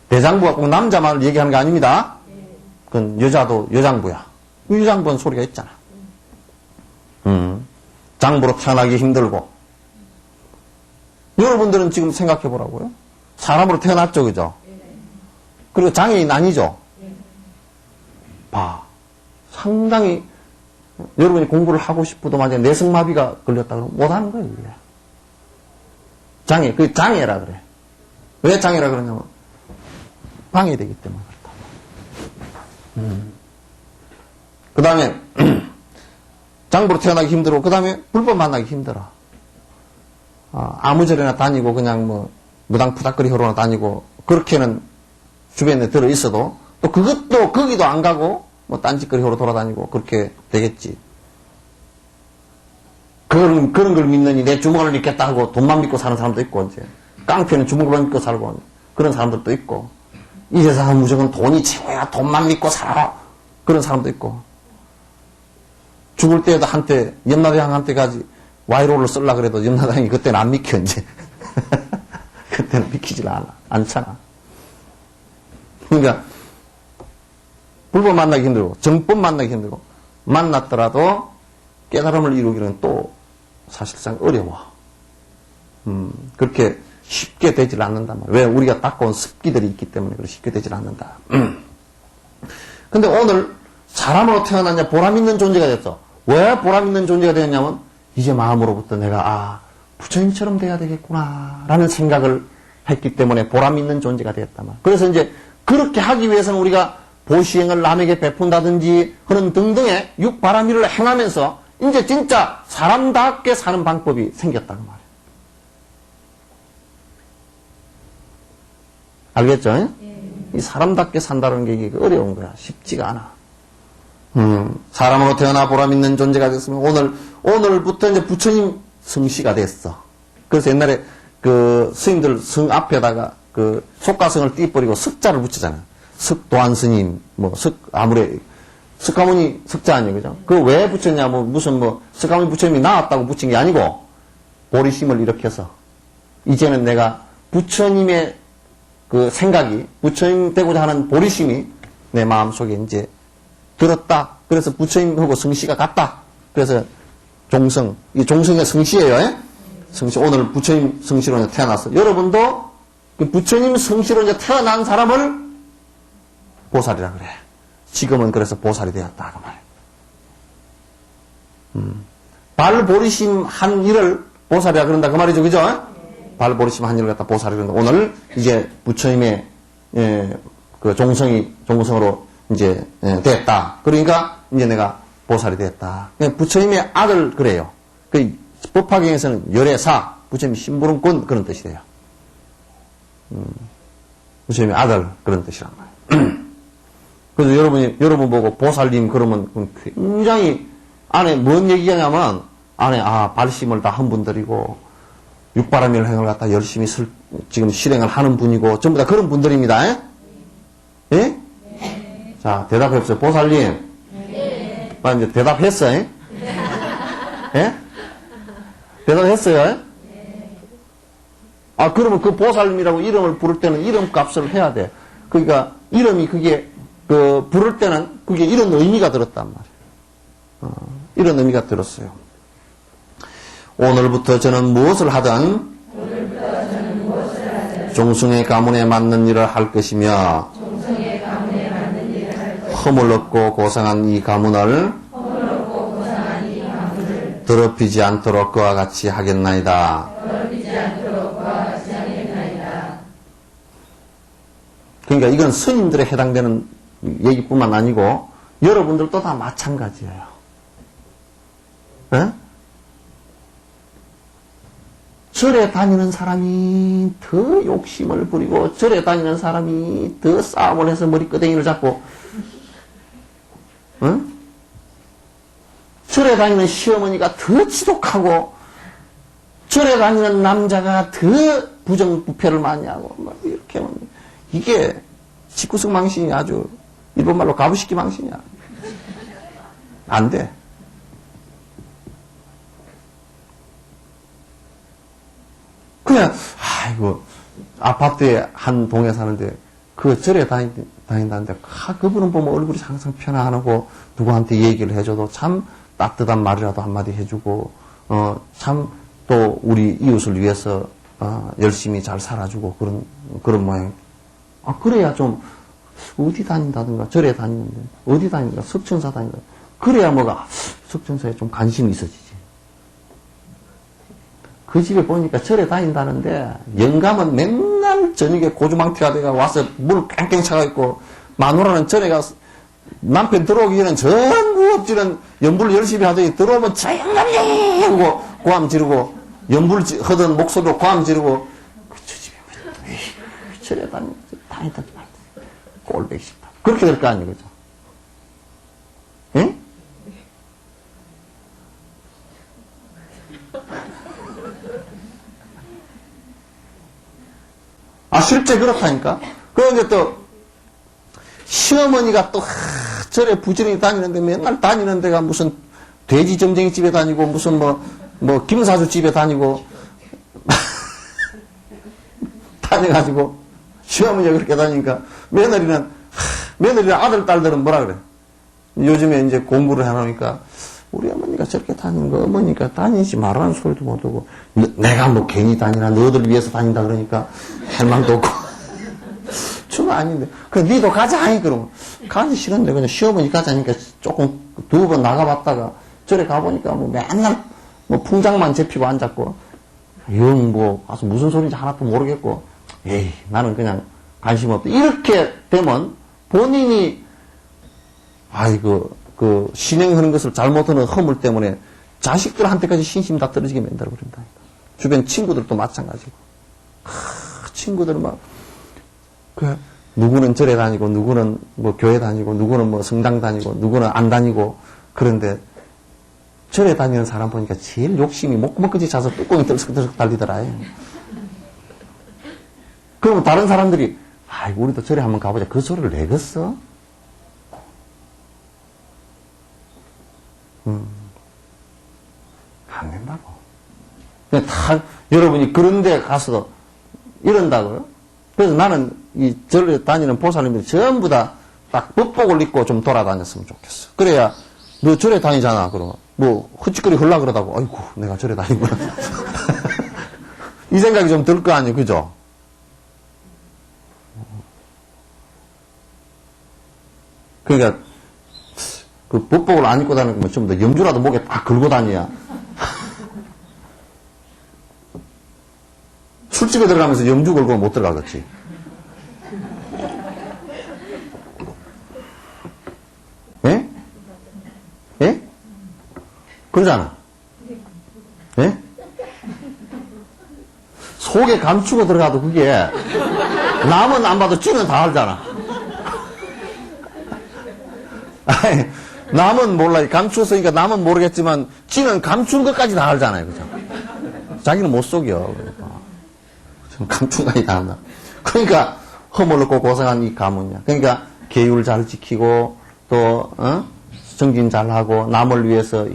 대장부가 꼭 남자만을 얘기하는 게 아닙니다. 그건 여자도 여장부야. 여장부는 소리가 있잖아. 장부로 태어나기 힘들고. 여러분들은 지금 생각해 보라고요. 사람으로 태어났죠, 그죠? 그리고 장애인 아니죠? 봐. 상당히 여러분이 공부를 하고 싶어도 만약에 내성마비가 걸렸다 그러면 못하는 거예요. 이게. 장애, 그게 장애라 그래. 왜 장애라 그러냐면 방해되기 때문에 그렇다. 그 다음에 장부로 태어나기 힘들고 그 다음에 불법 만나기 힘들어. 아무 절에나 다니고 그냥 무당푸닥거리하러 다니고 그렇게는 주변에 들어있어도 또 그것도 거기도 안 가고 딴짓거리하러 돌아다니고 그렇게 되겠지. 그런 걸 믿느니 내 주먹을 믿겠다 하고 돈만 믿고 사는 사람도 있고 이제 깡패는 주먹을 믿고 살고 그런 사람들도 있고 이 세상은 무조건 돈이 최고야 돈만 믿고 살아 그런 사람도 있고 죽을 때에도 한때 염라대왕한테 가지 와이로를 쓰려고 그래도 염라대왕이 그때는 안 믿겨 이제 그때는 믿기질 않잖아. 그러니까 불법 만나기 힘들고 정법 만나기 힘들고 만났더라도 깨달음을 이루기는 또 사실상 어려워. 그렇게 쉽게 되질 않는다. 왜? 우리가 닦아온 습기들이 있기 때문에 쉽게 되질 않는다. 근데 오늘 사람으로 태어났냐 보람 있는 존재가 됐어. 왜 보람 있는 존재가 되었냐면 이제 마음으로부터 내가 부처님처럼 돼야 되겠구나 라는 생각을 했기 때문에 보람 있는 존재가 되었단 말이야. 그래서 이제 그렇게 하기 위해서는 우리가 보시행을 남에게 베푼다든지 그런 등등의 육바라밀을 행하면서 이제 진짜 사람답게 사는 방법이 생겼다는 말이에요. 알겠죠? 이 사람답게 산다는 게 이게 어려운 거야. 쉽지가 않아. 사람으로 태어나 보람 있는 존재가 됐으면 오늘부터 이제 부처님 성씨가 됐어. 그래서 옛날에 그 스님들 성 앞에다가 그 속가성을 띄버리고 석자를 붙이잖아요. 석도안 스님, 석가모니 석자 아니에요, 그죠? 그거 왜 붙였냐, 석가모니 부처님이 나왔다고 붙인 게 아니고, 보리심을 일으켜서, 이제는 내가 부처님의 그 생각이, 부처님 되고자 하는 보리심이 내 마음속에 이제 들었다. 그래서 부처님하고 성씨가 같다. 그래서 이 종성의 성씨예요, 성씨. 오늘 부처님 성씨로 이제 태어났어. 여러분도 그 부처님 성씨로 이제 태어난 사람을 보살이라 그래. 지금은 그래서 보살이 되었다. 그 말이에요. 발보리심 한 일을 보살이라 그런다. 그 말이죠. 그죠? 발보리심 한 일을 갖다 보살이 그런다. 오늘 이제 부처님의, 그 종성으로 이제, 됐다. 그러니까 이제 내가 보살이 됐다. 부처님의 아들 그래요. 그 법화경에서는 열애사, 부처님 심부름꾼 그런 뜻이래요. 부처님의 아들 그런 뜻이란 말이에요. 그래서 여러분 보고 보살님 그러면 굉장히 안에 뭔 얘기냐면 안에 발심을 다 한 분들이고 육바라밀행을 갖다 열심히 지금 실행을 하는 분이고 전부 다 그런 분들입니다. 예? 네. 자, 대답해보세요. 보살님. 네. 이제 대답했어요? 예? 대답했어요? 네. 그러면 그 보살님이라고 이름을 부를 때는 이름 값을 해야 돼. 그러니까 이름이 그게 부를 때는 그게 이런 의미가 들었단 말이에요. 이런 의미가 들었어요. 오늘부터 저는 무엇을 하든 종승의 가문에 맞는 일을 할 것이며 험을 얻고 고상한 이 가문을 더럽히지 않도록 그와 같이 하겠나이다. 그러니까 이건 스님들에 해당되는 얘기뿐만 아니고 여러분들도 다 마찬가지예요. 에? 절에 다니는 사람이 더 욕심을 부리고 절에 다니는 사람이 더 싸움을 해서 머리끄댕이를 잡고 응? 절에 다니는 시어머니가 더 지독하고 절에 다니는 남자가 더 부정부패를 많이 하고 막 이렇게 하면 이게 직구석 망신이 아주 일본말로 가부시키 망신이야. 안 돼. 그냥 아이고 아파트에 한 동에 사는데 그 절에 다닌다는데 그분은 보면 얼굴이 항상 편안하고 누구한테 얘기를 해줘도 참 따뜻한 말이라도 한마디 해주고 참 또 우리 이웃을 위해서 열심히 잘 살아주고 그런 모양. 그래야 좀 어디 다닌다든가 절에 다니는데 어디 다닌다 석천사 다닌다 그래야 뭐가 석천사에 좀 관심이 있어지지. 그 집에 보니까 절에 다닌다는데 영감은 맨날 저녁에 고주망태가 돼가 와서 물 뺑뺑 차가 있고 마누라는 절에 가서 남편 들어오기 전에 전부 엎지는 연불 열심히 하더니 들어오면 저 영감이 하고 고함 지르고 연불 하던 목소리로 고함 지르고 저 집에 절에 다니다 꼴보기 싫다. 그렇게 될 거 아니에요, 그죠? 응? 실제 그렇다니까? 그런데 또, 시어머니가 또, 절에 부지런히 다니는데 맨날 다니는 데가 무슨 돼지 점쟁이 집에 다니고, 무슨 김사주 집에 다니고, 다녀가지고, 시어머니가 그렇게 다니니까, 며느리는 아들, 딸들은 뭐라 그래? 요즘에 이제 공부를 해놓으니까, 우리 어머니가 저렇게 다니는 거, 어머니가 다니지 말라는 소리도 못하고, 내가 뭐 괜히 다니나, 너희들 위해서 다닌다 그러니까, 할 말도 없고. 저거 아닌데. 그래, 니도 가자, 아니, 그러면. 가기 싫은데, 그냥 시어머니 가자니까 조금 두어 번 나가봤다가, 절에 가보니까 뭐 맨날 뭐 풍장만 잡히고 앉았고, 가서 무슨 소리인지 하나도 모르겠고, 에이, 나는 그냥 관심 없다. 이렇게 되면 본인이, 신행하는 것을 잘못하는 허물 때문에 자식들한테까지 신심 다 떨어지게 만들어 버린다니까. 주변 친구들도 마찬가지고. 친구들 누구는 절에 다니고, 누구는 뭐 교회 다니고, 누구는 뭐 성당 다니고, 누구는 안 다니고, 그런데 절에 다니는 사람 보니까 제일 욕심이 목구멍까지 차서 뚜껑이 들썩들썩 달리더라. 그러면 다른 사람들이, 우리도 절에 한번 가보자. 그 소리를 내겠어? 안 된다고. 여러분이 그런데 가서 이런다고요? 그래서 나는 이 절에 다니는 보살님들이 전부 다 딱 법복을 입고 좀 돌아다녔으면 좋겠어. 그래야 너 절에 다니잖아. 그러면 뭐 헛짓거리 하려고 그러다고 아이고 내가 절에 다니구나. 이 생각이 좀 들 거 아니에요. 그죠? 그러니까 그 법복을 안 입고 다니는 건 전부 다 염주라도 목에 딱 걸고 다녀야. 술집에 들어가면서 염주 걸고 못 들어가겠지. 예? 예? 그러잖아. 속에 감추고 들어가도 그게 남은 안 봐도 쥐는 다 알잖아. 아니, 남은 몰라. 감추었으니까 남은 모르겠지만 쥐는 감춘 것까지 다 알잖아요. 그죠? 자기는 못 속여. 그러니까. 감춘 것까지 다 안다. 그러니까 허물없고 고생한 이 가문이야. 그러니까 계율 잘 지키고 또 정진 잘하고 남을 위해서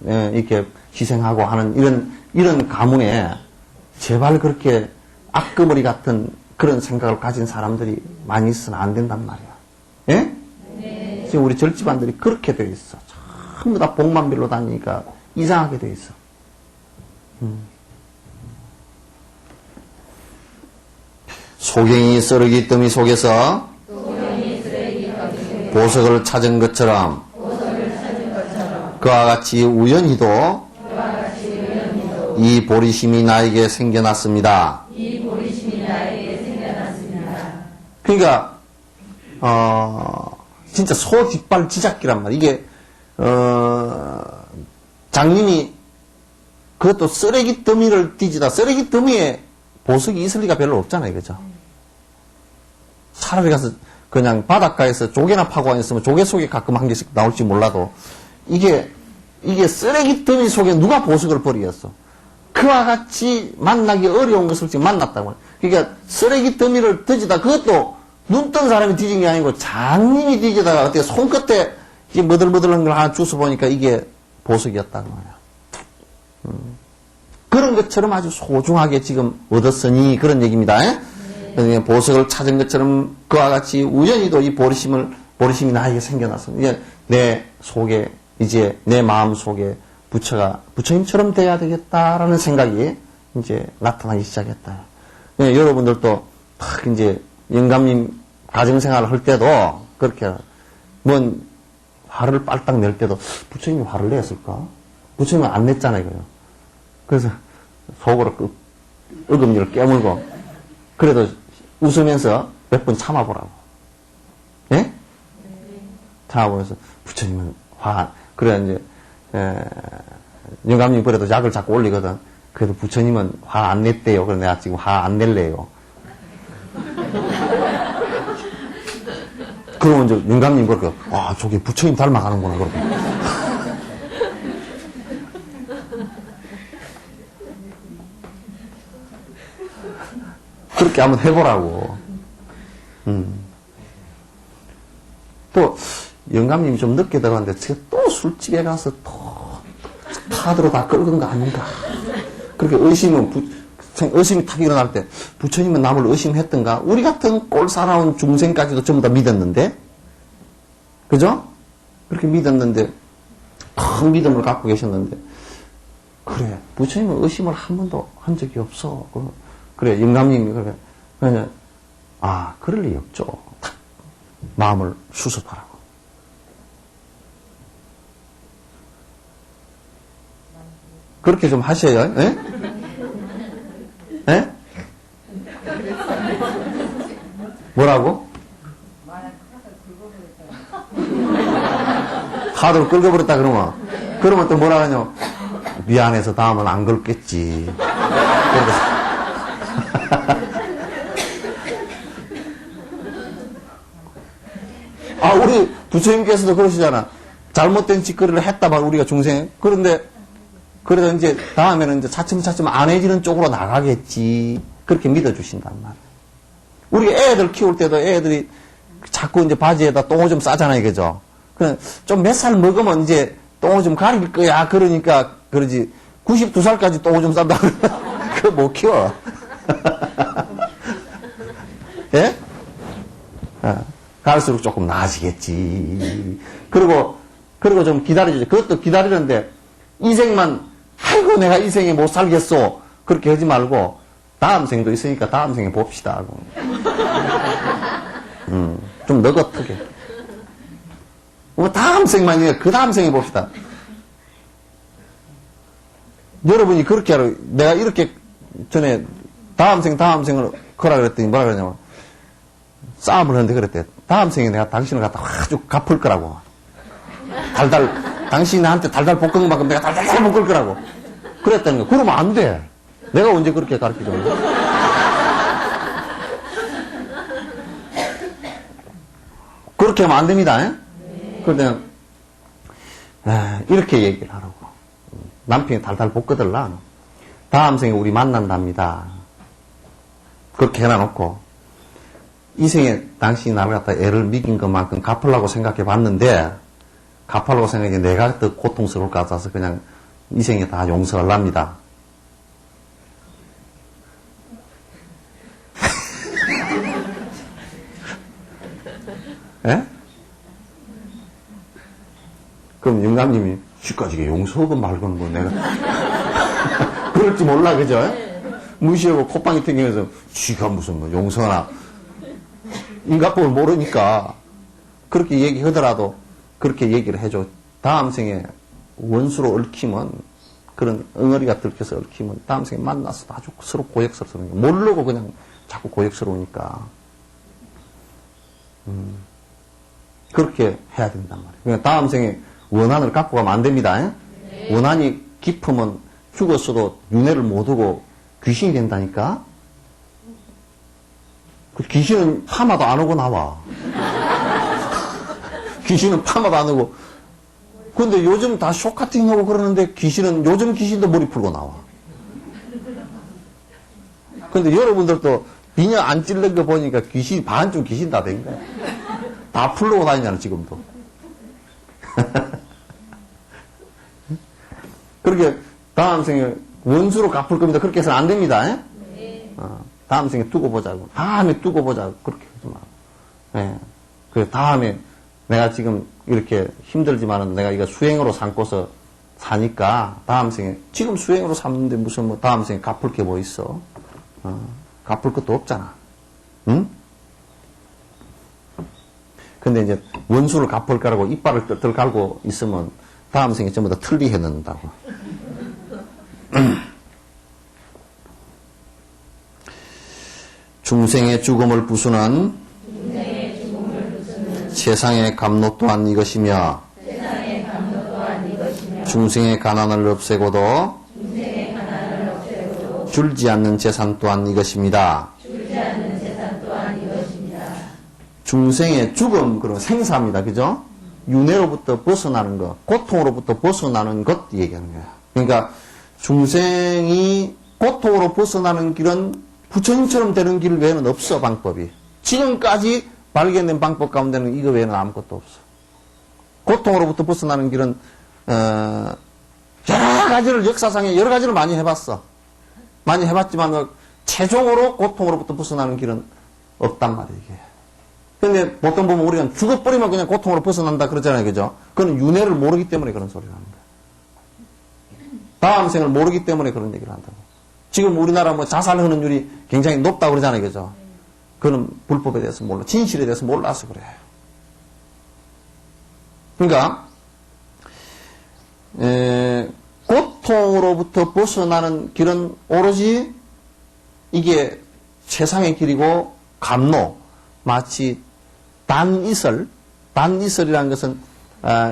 이렇게 희생하고 하는 이런 가문에 제발 그렇게 악거머리 같은 그런 생각을 가진 사람들이 많이 있어서는 안 된단 말이야. 예? 네. 지금 우리 절집안들이 그렇게 돼 있어. 전부 다 복만 빌로 다니니까 이상하게 돼 있어. 소경이 쓰레기 더미 속에서 보석을 찾은 것처럼 그와 같이 우연히도 이 보리심이 나에게 생겨났습니다. 그러니까 진짜 소 뒷발 지잡기란 말이야. 이게 장님이 그것도 쓰레기 더미를 뒤지다. 쓰레기 더미에 보석이 있을 리가 별로 없잖아요. 그죠? 차라리 가서 그냥 바닷가에서 조개나 파고 있으면 조개 속에 가끔 한 개씩 나올지 몰라도 이게 쓰레기 더미 속에 누가 보석을 버리겠어. 그와 같이 만나기 어려운 것을 지금 만났다고. 그러니까 쓰레기 더미를 뒤지다 그것도 눈 뜬 사람이 뒤진 게 아니고 장님이 뒤지다가 어떻게 손끝에 머들머들한 걸 하나 주워 보니까 이게 보석이었다고 말이야. 그런 것처럼 아주 소중하게 지금 얻었으니 그런 얘기입니다. 그러니까 보석을 찾은 것처럼 그와 같이 우연히도 이 보리심이 나에게 생겨나서 이제 내 속에 이제 내 마음 속에 부처님처럼 돼야 되겠다라는 생각이 이제 나타나기 시작했다. 여러분들도 딱 이제 영감님 가정생활을 할 때도 그렇게 뭔 화를 빨딱 낼 때도 부처님이 화를 냈을까? 부처님은 안 냈잖아요. 그요. 그래서 속으로 어금니를 깨물고 그래도 웃으면서 몇 번 참아보라고. 예? 참아보면서 부처님은 그래 이제 영감님 그래도 약을 자꾸 올리거든. 그래도 부처님은 화 안 냈대요. 그래서 내가 지금 화 안 낼래요. 그러면 이제 영감님 그렇게 와 저게 부처님 닮아가는구나 그렇게. 그렇게 한번 해보라고. 또 영감님이 좀 늦게 들어갔는데 제가 또 술집에 가서 또 카드로 다 끌은 거 아닌가. 그렇게 의심이 탁 일어날 때 부처님은 남을 의심했던가. 우리 같은 꼴 살아온 중생까지도 전부 다 믿었는데, 그죠? 그렇게 믿었는데 큰 믿음을 갖고 계셨는데 그래 부처님은 의심을 한 번도 한 적이 없어. 그래 영감님이 그러면 그럴 리 없죠. 탁 마음을 수습하라고. 그렇게 좀 하셔요. 예? 예? 뭐라고? 카드를 긁어버렸다 그러면 또 뭐라 하냐? 미안해서 다음은 안 긁겠지. 우리 부처님께서도 그러시잖아. 잘못된 짓거리를 했다만 우리가 중생. 그런데 그래도 이제 다음에는 이제 차츰차츰 안 해지는 쪽으로 나가겠지. 그렇게 믿어주신단 말이야. 우리 애들 키울 때도 애들이 자꾸 이제 바지에다 똥오줌 싸잖아요. 그죠? 좀 몇 살 먹으면 이제 똥오줌 가릴 거야. 그러니까 그러지. 92살까지 똥오줌 싼다. 그거 못 키워. 예? 갈수록 조금 나아지겠지. 그리고 좀 기다려주지. 그것도 기다리는데, 아이고, 내가 이 생에 못 살겠어. 그렇게 하지 말고, 다음 생도 있으니까 다음 생에 봅시다. 좀 너긋하게. 다음 생만이야. 그 다음 생에 봅시다. 여러분이 그렇게 하라. 내가 이렇게 전에 다음 생을 거라 그랬더니 뭐라 그러냐면, 싸움을 하는데 그랬대. 다음 생에 내가 당신을 갖다 아주 갚을 거라고. 당신이 나한테 달달 볶은 만큼 내가 달달 볶을 거라고. 그랬다는 거. 그러면 안 돼. 내가 언제 그렇게 가르쳐줬나? 그렇게 하면 안 됩니다. 그런데 이렇게 얘기를 하라고. 남편이 달달 볶거들라. 다음 생에 우리 만난답니다. 그렇게 해놔놓고 이 생에 당신이 나를 갖다 애를 먹인 것만큼 갚으려고 생각해 봤는데 갚으려고 생각해 내가 더 고통스러울 것 같아서 그냥 이 생에 다 용서하랍니다. 예? 그럼 영감님이 지까지게 용서하건 말건 뭐 내가 그럴지 몰라 그죠? 무시하고 콧방이 튕기면서 지가 무슨 뭐 용서나 인간법을 모르니까 그렇게 얘기하더라도 그렇게 얘기를 해줘. 다음 생에 원수로 얽히면 그런 엉어리가 들켜서 얽히면 다음 생에 만나서 아주 서로 고역스러우니까 모르고 그냥 자꾸 고역스러우니까 그렇게 해야 된단 말이에요. 그러니까 다음 생에 원한을 갖고 가면 안 됩니다. 네. 원한이 깊으면 죽었어도 윤회를 못 오고 귀신이 된다니까. 그 귀신은 파마도 안 오고 나와. 귀신은 파마도 안 오고. 근데 요즘 다 쇼카팅하고 그러는데 귀신은 요즘 귀신도 머리 풀고 나와. 근데 여러분들도 비녀 안 찔른 거 보니까 귀신 반쯤 귀신 다 된 거야. 다 풀고 다니잖아 지금도. 그렇게 다음 생에 원수로 갚을 겁니다. 그렇게 해서는 안 됩니다. 네. 다음 생에 두고 보자고. 다음에 두고 보자고. 그렇게 하지 마. 네. 그 다음에 내가 지금 이렇게 힘들지만은 내가 이거 수행으로 삼고서 사니까 다음 생에 지금 수행으로 삼는데 무슨 뭐 다음 생에 갚을 게 뭐 있어? 갚을 것도 없잖아. 응? 근데 이제 원수를 갚을 거라고 이빨을 뜰 갈고 있으면 다음 생에 전부 다 틀리해 넣는다고. 중생의 죽음을 부수는 세상의 감노 또한 이것이며 중생의 가난을 없애고도 줄지 않는 재산 또한 이것입니다. 중생의 죽음, 그리고 생사입니다. 그죠? 윤회로부터 벗어나는 것, 고통으로부터 벗어나는 것 얘기하는 거야. 그러니까 중생이 고통으로 벗어나는 길은 부처님처럼 되는 길 외에는 없어, 방법이. 지금까지 발견된 방법 가운데는 이거 외에는 아무것도 없어. 고통으로부터 벗어나는 길은 여러 가지를 역사상에 여러 가지를 많이 해봤어. 많이 해봤지만 최종으로 고통으로부터 벗어나는 길은 없단 말이에요, 이게. 근데 보통 보면 우리가 죽어버리면 그냥 고통으로 벗어난다 그러잖아요, 그죠? 그건 윤회를 모르기 때문에 그런 소리를 하는 거예요. 다음 생을 모르기 때문에 그런 얘기를 한다고. 지금 우리나라 뭐 자살하는 율이 굉장히 높다고 그러잖아요, 그죠? 그건 불법에 대해서 몰라, 진실에 대해서 몰라서 그래요. 그러니까 고통으로부터 벗어나는 길은 오로지 이게 세상의 길이고 감노, 마치 단이슬이라는 것은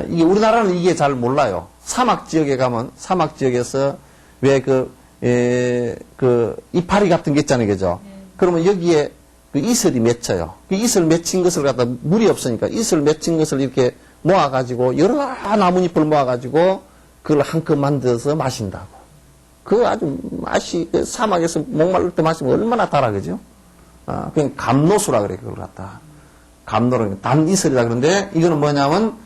이게 우리나라는 이게 잘 몰라요. 사막 지역에 가면 사막 지역에서 왜 그 이파리 같은 게 있잖아요, 그죠? 그러면 여기에 그 이슬이 맺혀요. 그 이슬 맺힌 것을 갖다 물이 없으니까 이슬 맺힌 것을 이렇게 모아가지고 여러 나뭇잎을 모아가지고 그걸 한컵 만들어서 마신다고. 그 아주 맛이 그 사막에서 목마를 때 마시면 얼마나 달아, 그죠? 그냥 감노수라 그래, 그걸 갖다. 감노는 단이슬이다 그런데 이거는 뭐냐면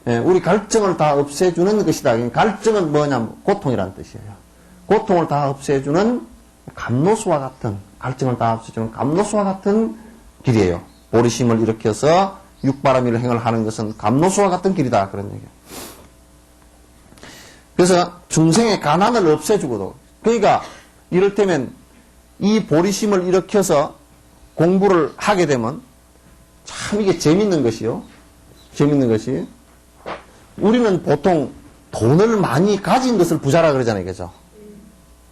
우리 갈증을 다 없애주는 것이다. 갈증은 뭐냐면 고통이라는 뜻이에요. 고통을 다 없애주는 감노수와 같은, 갈증을 다 없애주는 감노수와 같은 길이에요. 보리심을 일으켜서 육바라밀 행을 하는 것은 감노수와 같은 길이다, 그런 얘기예요. 그래서 중생의 가난을 없애주고도, 그러니까 이를테면 이 보리심을 일으켜서 공부를 하게 되면 참 이게 재밌는 것이요. 재밌는 것이 우리는 보통 돈을 많이 가진 것을 부자라 그러잖아요, 그죠?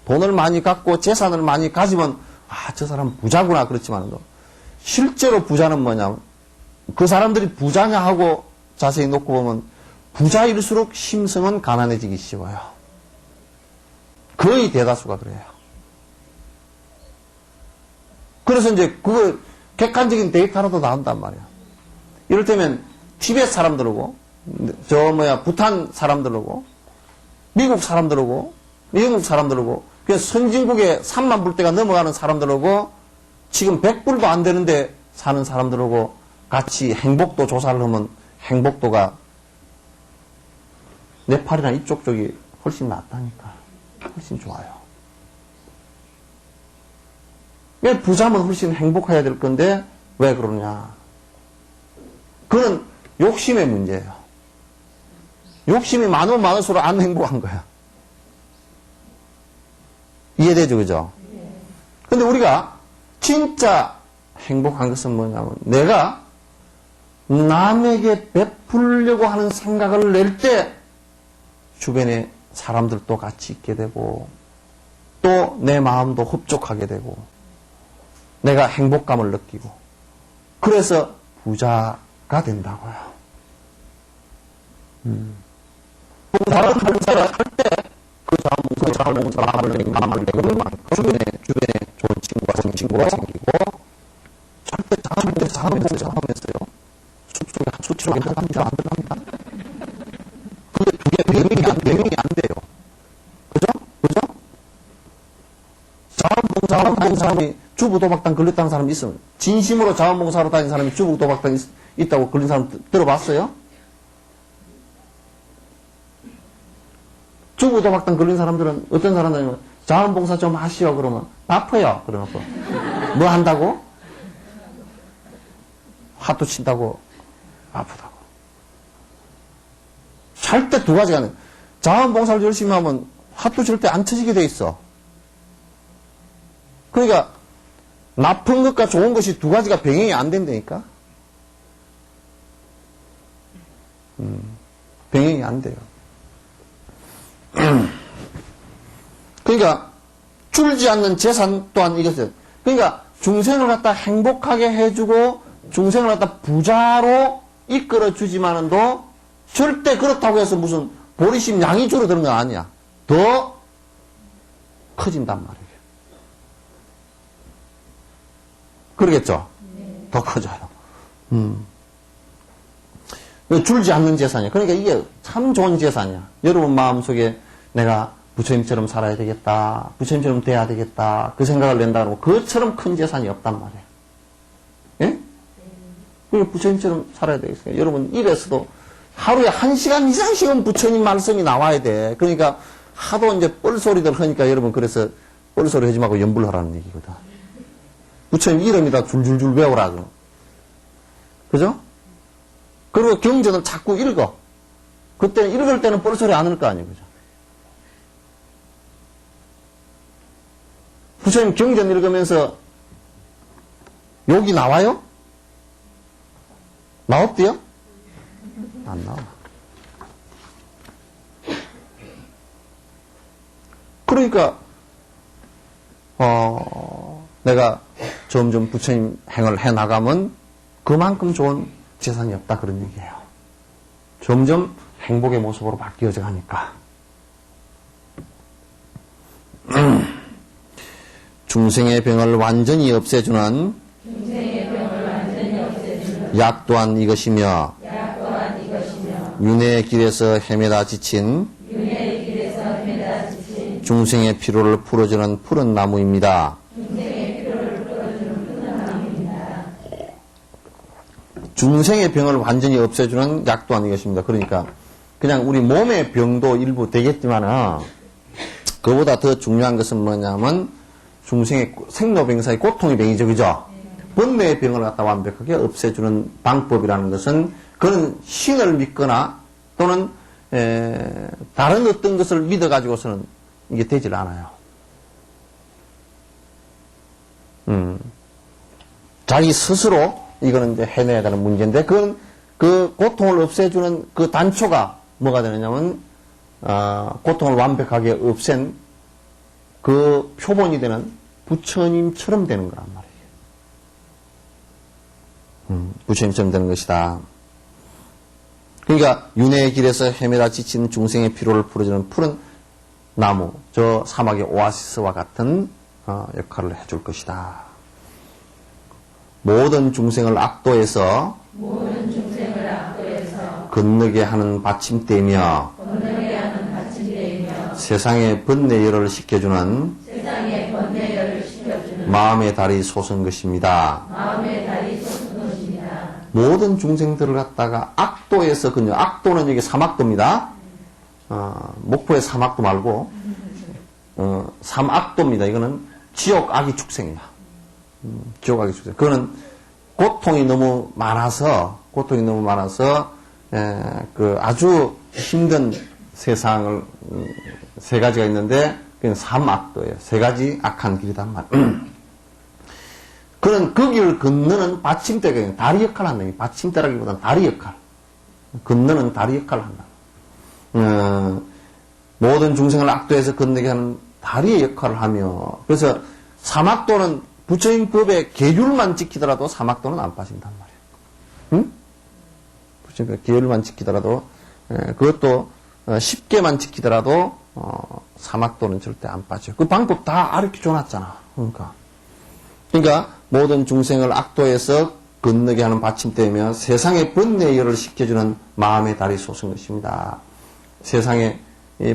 돈을 많이 갖고 재산을 많이 가지면 저 사람 부자구나 그렇지만 실제로 부자는 뭐냐면 그 사람들이 부자냐 하고 자세히 놓고 보면 부자일수록 심성은 가난해지기 쉬워요. 거의 대다수가 그래요. 그래서 이제 그거 객관적인 데이터로도 나온단 말이야. 이를테면 티벳 사람들하고 부탄 사람들하고 미국 사람들하고 영국 사람들하고 그 선진국의 3만 불대가 넘어가는 사람들하고 지금 100불도 안 되는데 사는 사람들하고 같이 행복도 조사를 하면 행복도가 네팔이나 이쪽 쪽이 훨씬 낫다니까. 훨씬 좋아요. 왜 부자면 훨씬 행복해야 될 건데 왜 그러냐. 그건 욕심의 문제예요. 욕심이 많으면 많을수록 안 행복한 거야. 이해되죠, 그죠? 근데 우리가 진짜 행복한 것은 뭐냐면 내가 남에게 베풀려고 하는 생각을 낼 때 주변에 사람들도 같이 있게 되고 또 내 마음도 흡족하게 되고 내가 행복감을 느끼고 그래서 부자가 된다고요. 다른 봉사를 할 때 그 자원봉사를 마음을 내고 주변에 좋은 친구가 생기고 절대 자원봉사 하면서요. 숲속에 한가합니다. 안 들어갑니다. 근데 그게 명령이 안 돼요. 그죠? 자원봉사하는 사람이 주부도박당 걸렸다는 사람이 있으면 진심으로 자원봉사로 다니는 사람이 주부도박당 있다고 걸린 사람 들어봤어요? 주부도박당 걸린 사람들은 어떤 사람들이면 자원봉사 좀 하시오 그러면 아파요 그러놓고 뭐 한다고? 화투 친다고 아프다고. 절대 두 가지가 아니에요. 자원봉사를 열심히 하면 화투 절대 안 쳐지게 돼 있어. 그러니까 나쁜 것과 좋은 것이 두 가지가 병행이 안 된다니까. 병행이 안 돼요. 그러니까 줄지 않는 재산 또한 이것은 그러니까 중생을 갖다 행복하게 해주고 중생을 갖다 부자로 이끌어 주지만은도 절대 그렇다고 해서 무슨 보리심 양이 줄어드는 건 아니야. 더 커진단 말이에요. 그러겠죠? 더 커져요. 줄지 않는 재산이야. 그러니까 이게 참 좋은 재산이야. 여러분 마음속에 내가 부처님처럼 살아야 되겠다. 부처님처럼 돼야 되겠다. 그 생각을 낸다 그러면 그것처럼 큰 재산이 없단 말이에요. 예? 그러니까 부처님처럼 살아야 되겠어요. 여러분 입에서도 하루에 1시간 이상씩은 부처님 말씀이 나와야 돼. 그러니까 하도 이제 뻘소리들 하니까 여러분 그래서 뻘소리 하지 말고 연불하라는 얘기거든. 부처님 이름이다 줄줄줄 외우라고. 그죠? 그리고 경전을 자꾸 읽어. 그때 읽을 때는 뻘소리 안 할 거 아니에요. 그죠? 부처님 경전 읽으면서 욕이 나와요? 나왔대요? 안 나와. 그러니까 내가 점점 부처님 행을 해나가면 그만큼 좋은 재산이 없다 그런 얘기예요. 점점 행복의 모습으로 바뀌어져 가니까. 중생의 병을 완전히 없애주는 약 또한 이것이며 윤회의 길에서 헤매다 지친 중생의 피로를 풀어주는 푸른 나무입니다. 중생의 병을 완전히 없애주는 약 또한 이것입니다. 그러니까 그냥 우리 몸의 병도 일부 되겠지만은 그보다 더 중요한 것은 뭐냐면 중생의 생로병사의 고통의 병이죠. 그죠? 번뇌의 병을 갖다 완벽하게 없애주는 방법이라는 것은 그런 신을 믿거나 또는 다른 어떤 것을 믿어가지고서는 이게 되질 않아요. 자기 스스로 이거는 이제 해내야 되는 문제인데 그건 그 고통을 없애주는 그 단초가 뭐가 되느냐면 고통을 완벽하게 없앤 그 표본이 되는 부처님처럼 되는 거란 말이에요. 부처님처럼 되는 것이다. 그러니까 윤회의 길에서 헤매다 지친 중생의 피로를 풀어주는 푸른 나무, 저 사막의 오아시스와 같은 역할을 해줄 것이다. 모든 중생을 악도에서 건너게 하는 받침대이며 세상의 번뇌열을 식혀주는 마음의 달이 솟은 것입니다. 모든 중생들을 갖다가 악도에서 건너, 악도는 여기 사막도입니다. 목포의 사막도 말고 삼악도입니다. 이거는 지옥 악의 축생이야. 지옥 악의 축생. 그거는 고통이 너무 많아서 그 아주 힘든 세상을 세 가지가 있는데 그건 삼악도예요. 세 가지 악한 길이단 말이에요. 그런 그 길을 건너는 받침대가 다리 역할을 한다. 받침대라기보다는 다리 역할. 건너는 다리 역할을 한다. 모든 중생을 악도에서 건너게 하는 다리의 역할을 하며, 그래서 사막도는 부처님 법의 계율만 지키더라도 사막도는 안 빠진단 말이에요. 응? 부처님 계율만 지키더라도, 그것도 쉽게만 지키더라도 사막도는 절대 안 빠져요. 그 방법 다 가르쳐 줘놨잖아. 그러니까 모든 중생을 악도에서 건너게 하는 받침대이며 세상의 번뇌열을 식혀주는 마음의 달이 솟은 것입니다. 세상의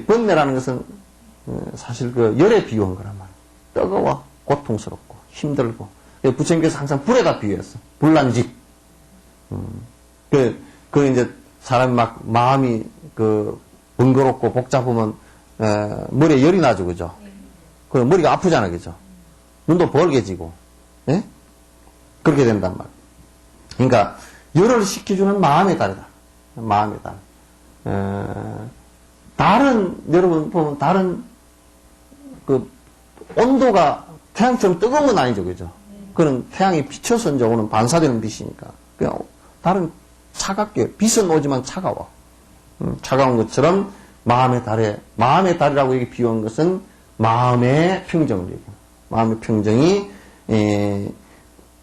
번뇌라는 것은 사실 그 열에 비유한 거란 말이에요. 뜨거워, 고통스럽고, 힘들고. 부처님께서 항상 불에다 비유했어. 불난집. 그 이제 사람이 막 마음이 번거롭고 복잡하면, 머리에 열이 나죠, 그죠? 그 머리가 아프잖아, 그죠? 눈도 벌게지고, 예? 그렇게 된단 말이에요. 그러니까, 열을 식혀주는 마음의 달이다. 마음의 달. 여러분 보면 온도가 태양처럼 뜨거운 건 아니죠, 그죠? 그건 태양이 비쳐서 이제 오는 반사되는 빛이니까. 그냥 달은 차갑게, 빛은 오지만 차가워. 차가운 것처럼 마음의 달이라고 여기 비유한 것은 마음의 평정을 얘기해요. 마음의 평정이,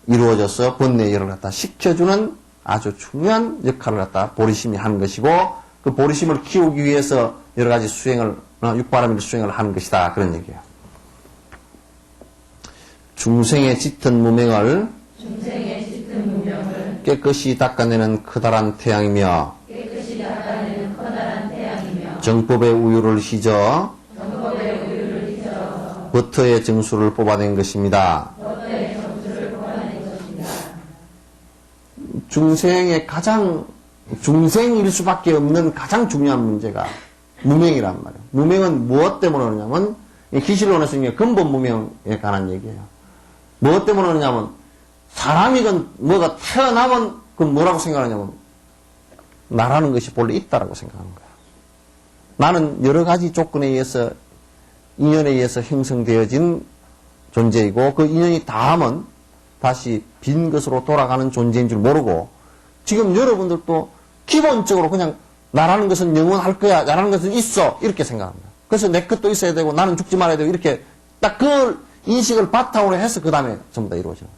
이루어져서 번뇌열을 갖다 식혀주는 아주 중요한 역할을 갖다 보리심이 하는 것이고, 그 보리심을 키우기 위해서 여러 가지 육바라밀 수행을 하는 것이다. 그런 얘기예요. 중생의 짙은 무명을 깨끗이 닦아내는 커다란 태양이며 정법의 우유를 휘저 버터의 정수를 뽑아낸 것입니다. 중생일 수밖에 없는 가장 중요한 문제가 무명이란 말이에요. 무명은 무엇 때문에 오느냐면, 기실론의 스님의 근본 무명에 관한 얘기예요. 무엇 때문에 오느냐면, 사람이건 뭐가 태어나면, 그 뭐라고 생각하냐면, 나라는 것이 본래 있다라고 생각하는 거야. 나는 여러 가지 조건에 의해서, 인연에 의해서 형성되어진 존재이고, 그 인연이 닿으면 다시 빈 것으로 돌아가는 존재인 줄 모르고, 지금 여러분들도 기본적으로 그냥 나라는 것은 영원할 거야, 나라는 것은 있어, 이렇게 생각합니다. 그래서 내 것도 있어야 되고 나는 죽지 말아야 되고 이렇게 딱 그 인식을 바탕으로 해서 그 다음에 전부 다 이루어지는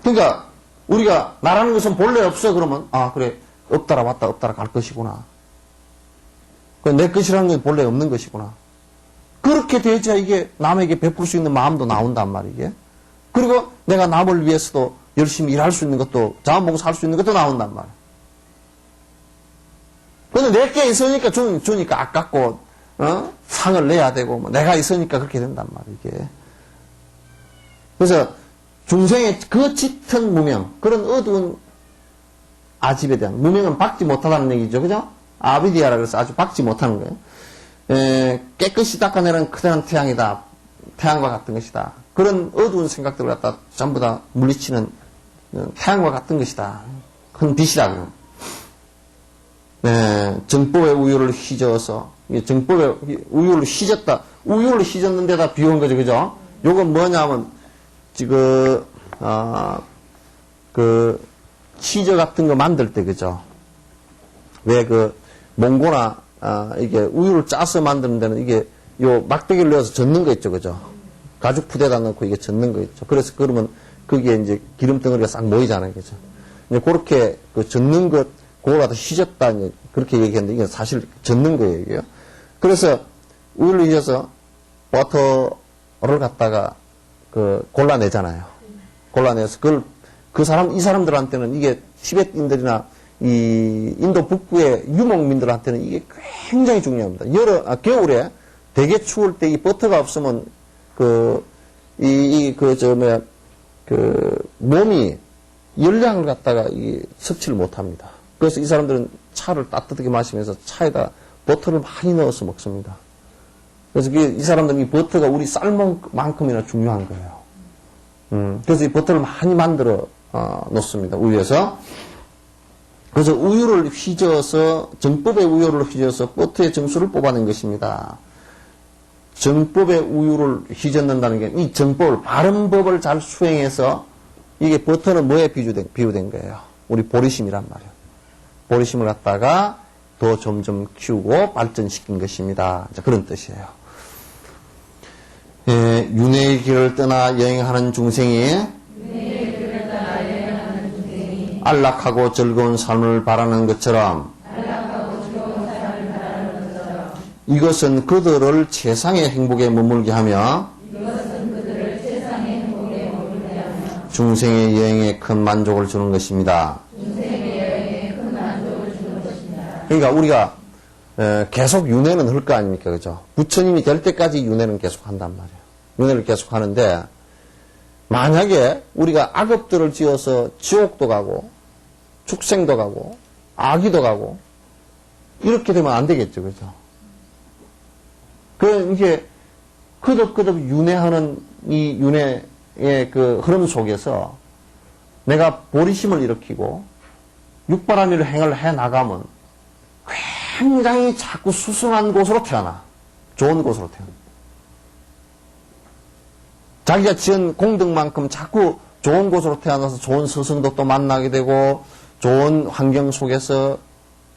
거예요. 그러니까 우리가 나라는 것은 본래 없어 그러면 그래 없다라 왔다 없다라 갈 것이구나. 내 것이라는 건 본래 없는 것이구나. 그렇게 되어야 이게 남에게 베풀 수 있는 마음도 나온단 말이게. 그리고 내가 남을 위해서도 열심히 일할 수 있는 것도, 자원봉사할 수 있는 것도 나온단 말이야. 근데 내게 있으니까 주니까 아깝고, 상을 내야 되고, 내가 있으니까 그렇게 된단 말이야, 이게. 그래서, 중생의 그 짙은 무명, 그런 어두운 아집에 대한, 무명은 박지 못하다는 얘기죠, 그죠? 아비디아라 그래서 아주 박지 못하는 거예요. 깨끗이 닦아내는 커다란 태양이다. 태양과 같은 것이다. 그런 어두운 생각들을 갖다 전부 다 물리치는 태양과 같은 것이다. 큰 빛이다. 정법의 우유를 휘저어서, 정법의 우유를 휘졌다. 우유를 휘졌는데다 비운 거죠, 그죠? 요건 뭐냐면, 지금, 치저 같은 거 만들 때, 그죠? 왜 몽고나, 이게 우유를 짜서 만드는 데는 이게, 요 막대기를 넣어서 젓는 거 있죠, 그죠? 가죽 푸대에다 넣고 이게 젓는 거 있죠. 그래서 그러면 거기에 이제 기름 덩어리가 싹 모이잖아요, 그죠? 이제 그렇게 젓는 것, 그걸 갖다 휘졌다, 이제 그렇게 얘기했는데 이게 사실 젓는 거예요, 이게요. 그래서 우유를 휘져서 버터를 갖다가 골라내잖아요. 골라내서 이 사람들한테는 이게 티베트인들이나 이 인도 북부의 유목민들한테는 이게 굉장히 중요합니다. 겨울에 되게 추울 때 이 버터가 없으면 몸이 열량을 갖다가 섭취를 못 합니다. 그래서 이 사람들은 차를 따뜻하게 마시면서 차에다 버터를 많이 넣어서 먹습니다. 그래서 이 사람들은 이 버터가 우리 쌀만큼이나 중요한 거예요. 그래서 이 버터를 많이 만들어 놓습니다. 우유에서. 그래서 정법의 우유를 휘저어서 버터의 정수를 뽑아낸 것입니다. 정법의 우유를 휘젓는다는 게 이 정법을, 바른 법을 잘 수행해서 이게 버터는 뭐에 비유된 거예요? 우리 보리심이란 말이에요. 보리심을 갖다가 더 점점 키우고 발전시킨 것입니다. 그런 뜻이에요. 윤회의 길을 떠나 여행하는 중생이 안락하고 즐거운 삶을 바라는 것처럼 이것은 그들을 최상의 행복에 머물게 하며 중생의 여행에 큰 만족을 주는 것입니다. 그러니까 우리가 계속 윤회는 할 거 아닙니까? 그죠? 부처님이 될 때까지 윤회는 계속 한단 말이에요. 윤회를 계속 하는데 만약에 우리가 악업들을 지어서 지옥도 가고 축생도 가고 아기도 가고 이렇게 되면 안 되겠죠. 그죠? 이게 끄덕끄덕 윤회하는 이 윤회의 흐름 속에서 내가 보리심을 일으키고 육바라밀 행을 해 나가면 굉장히 자꾸 수승한 곳으로 태어나. 좋은 곳으로 태어나. 자기가 지은 공덕만큼 자꾸 좋은 곳으로 태어나서 좋은 스승도 또 만나게 되고 좋은 환경 속에서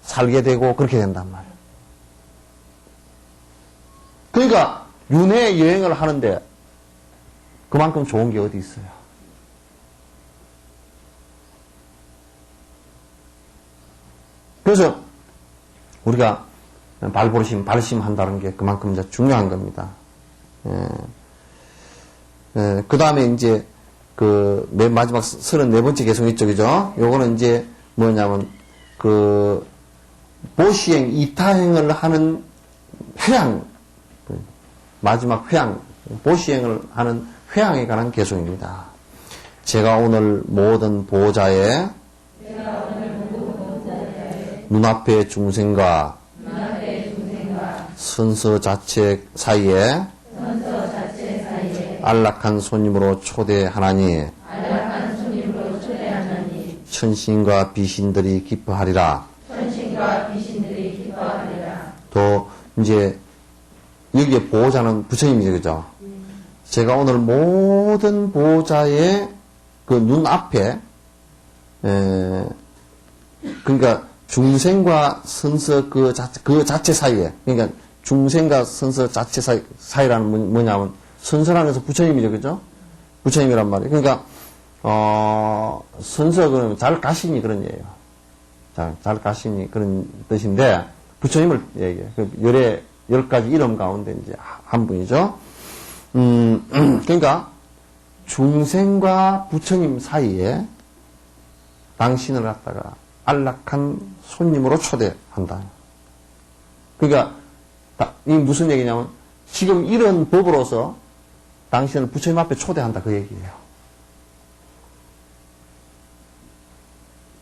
살게 되고 그렇게 된단 말이에요. 그러니까 윤회 여행을 하는데 그만큼 좋은 게 어디 있어요? 그래서 우리가 발심 한다는 게 그만큼 이제 중요한 겁니다. 그 다음에 이제 맨 마지막 34번째 개성 있죠, 그죠? 요거는 이제 뭐냐면 보시행, 이타행을 하는 회양, 마지막 회양, 보시행을 하는 회양에 관한 개성입니다. 제가 오늘 모든 보호자의 눈앞의 중생과 선서 자체 사이에 안락한 손님으로 초대하나니 천신과 비신들이 기뻐하리라. 또 이제 여기에 보호자는 부처님이죠, 그죠? 제가 오늘 모든 보호자의 눈앞에 그러니까 중생과 선서 그 자체 사이에, 그러니까 중생과 선서 자체 사이라는 뭐냐면 선서라는 것은 부처님이죠, 그죠? 부처님이란 말이에요. 그러니까 선서 그러면 잘 가시니 그런 얘기예요. 잘 가시니 그런 뜻인데 부처님을 얘기해요. 10가지 이름 가운데 이제 한 분이죠. 그러니까 중생과 부처님 사이에 당신을 갖다가 안락한 손님으로 초대한다. 그러니까 이 무슨 얘기냐면 지금 이런 법으로서 당신을 부처님 앞에 초대한다 그 얘기예요.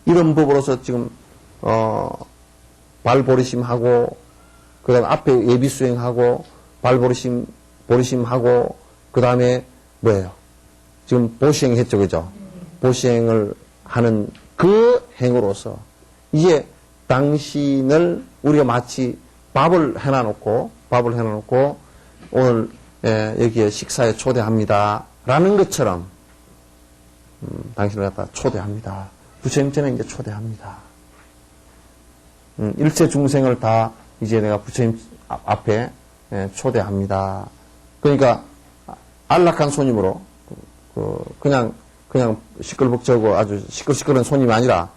이런 법으로서 지금 발보리심하고 그 다음에 앞에 예비수행하고 보리심하고 그 다음에 뭐예요? 지금 보시행 했죠, 그죠? 보시행을 하는 그 행으로서 이제 당신을 우리가 마치 밥을 해놔놓고 오늘 여기에 식사에 초대합니다 라는 것처럼 당신을 갖다 초대합니다. 부처님께는 이제 초대합니다. 일체 중생을 다 이제 내가 부처님 앞에 초대합니다. 그러니까 안락한 손님으로 그냥 시끌벅적고 아주 시끌시끌한 손님이 아니라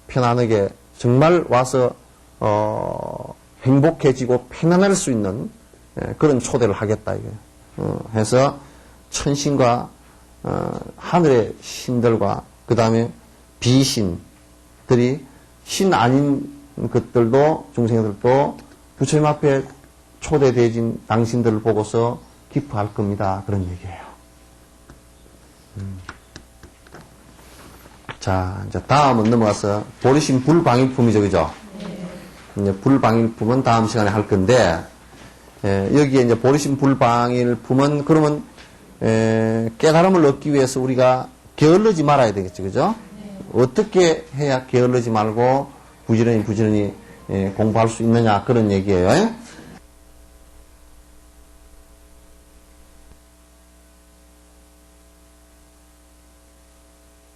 편안하게 정말 와서 행복해지고 편안할 수 있는 그런 초대를 하겠다 이게 해서 천신과 하늘의 신들과 그 다음에 비신들이 신 아닌 것들도 중생들도 부처님 앞에 초대되어진 당신들을 보고서 기뻐할 겁니다. 그런 얘기예요. 자, 이제 다음은 넘어가서 보리신 불방일품이죠, 그죠? 이제 불방일품은 다음 시간에 할 건데, 여기에 이제 보리신 불방일품은 그러면 깨달음을 얻기 위해서 우리가 게을르지 말아야 되겠죠, 그죠? 어떻게 해야 게을르지 말고 부지런히 공부할 수 있느냐 그런 얘기예요.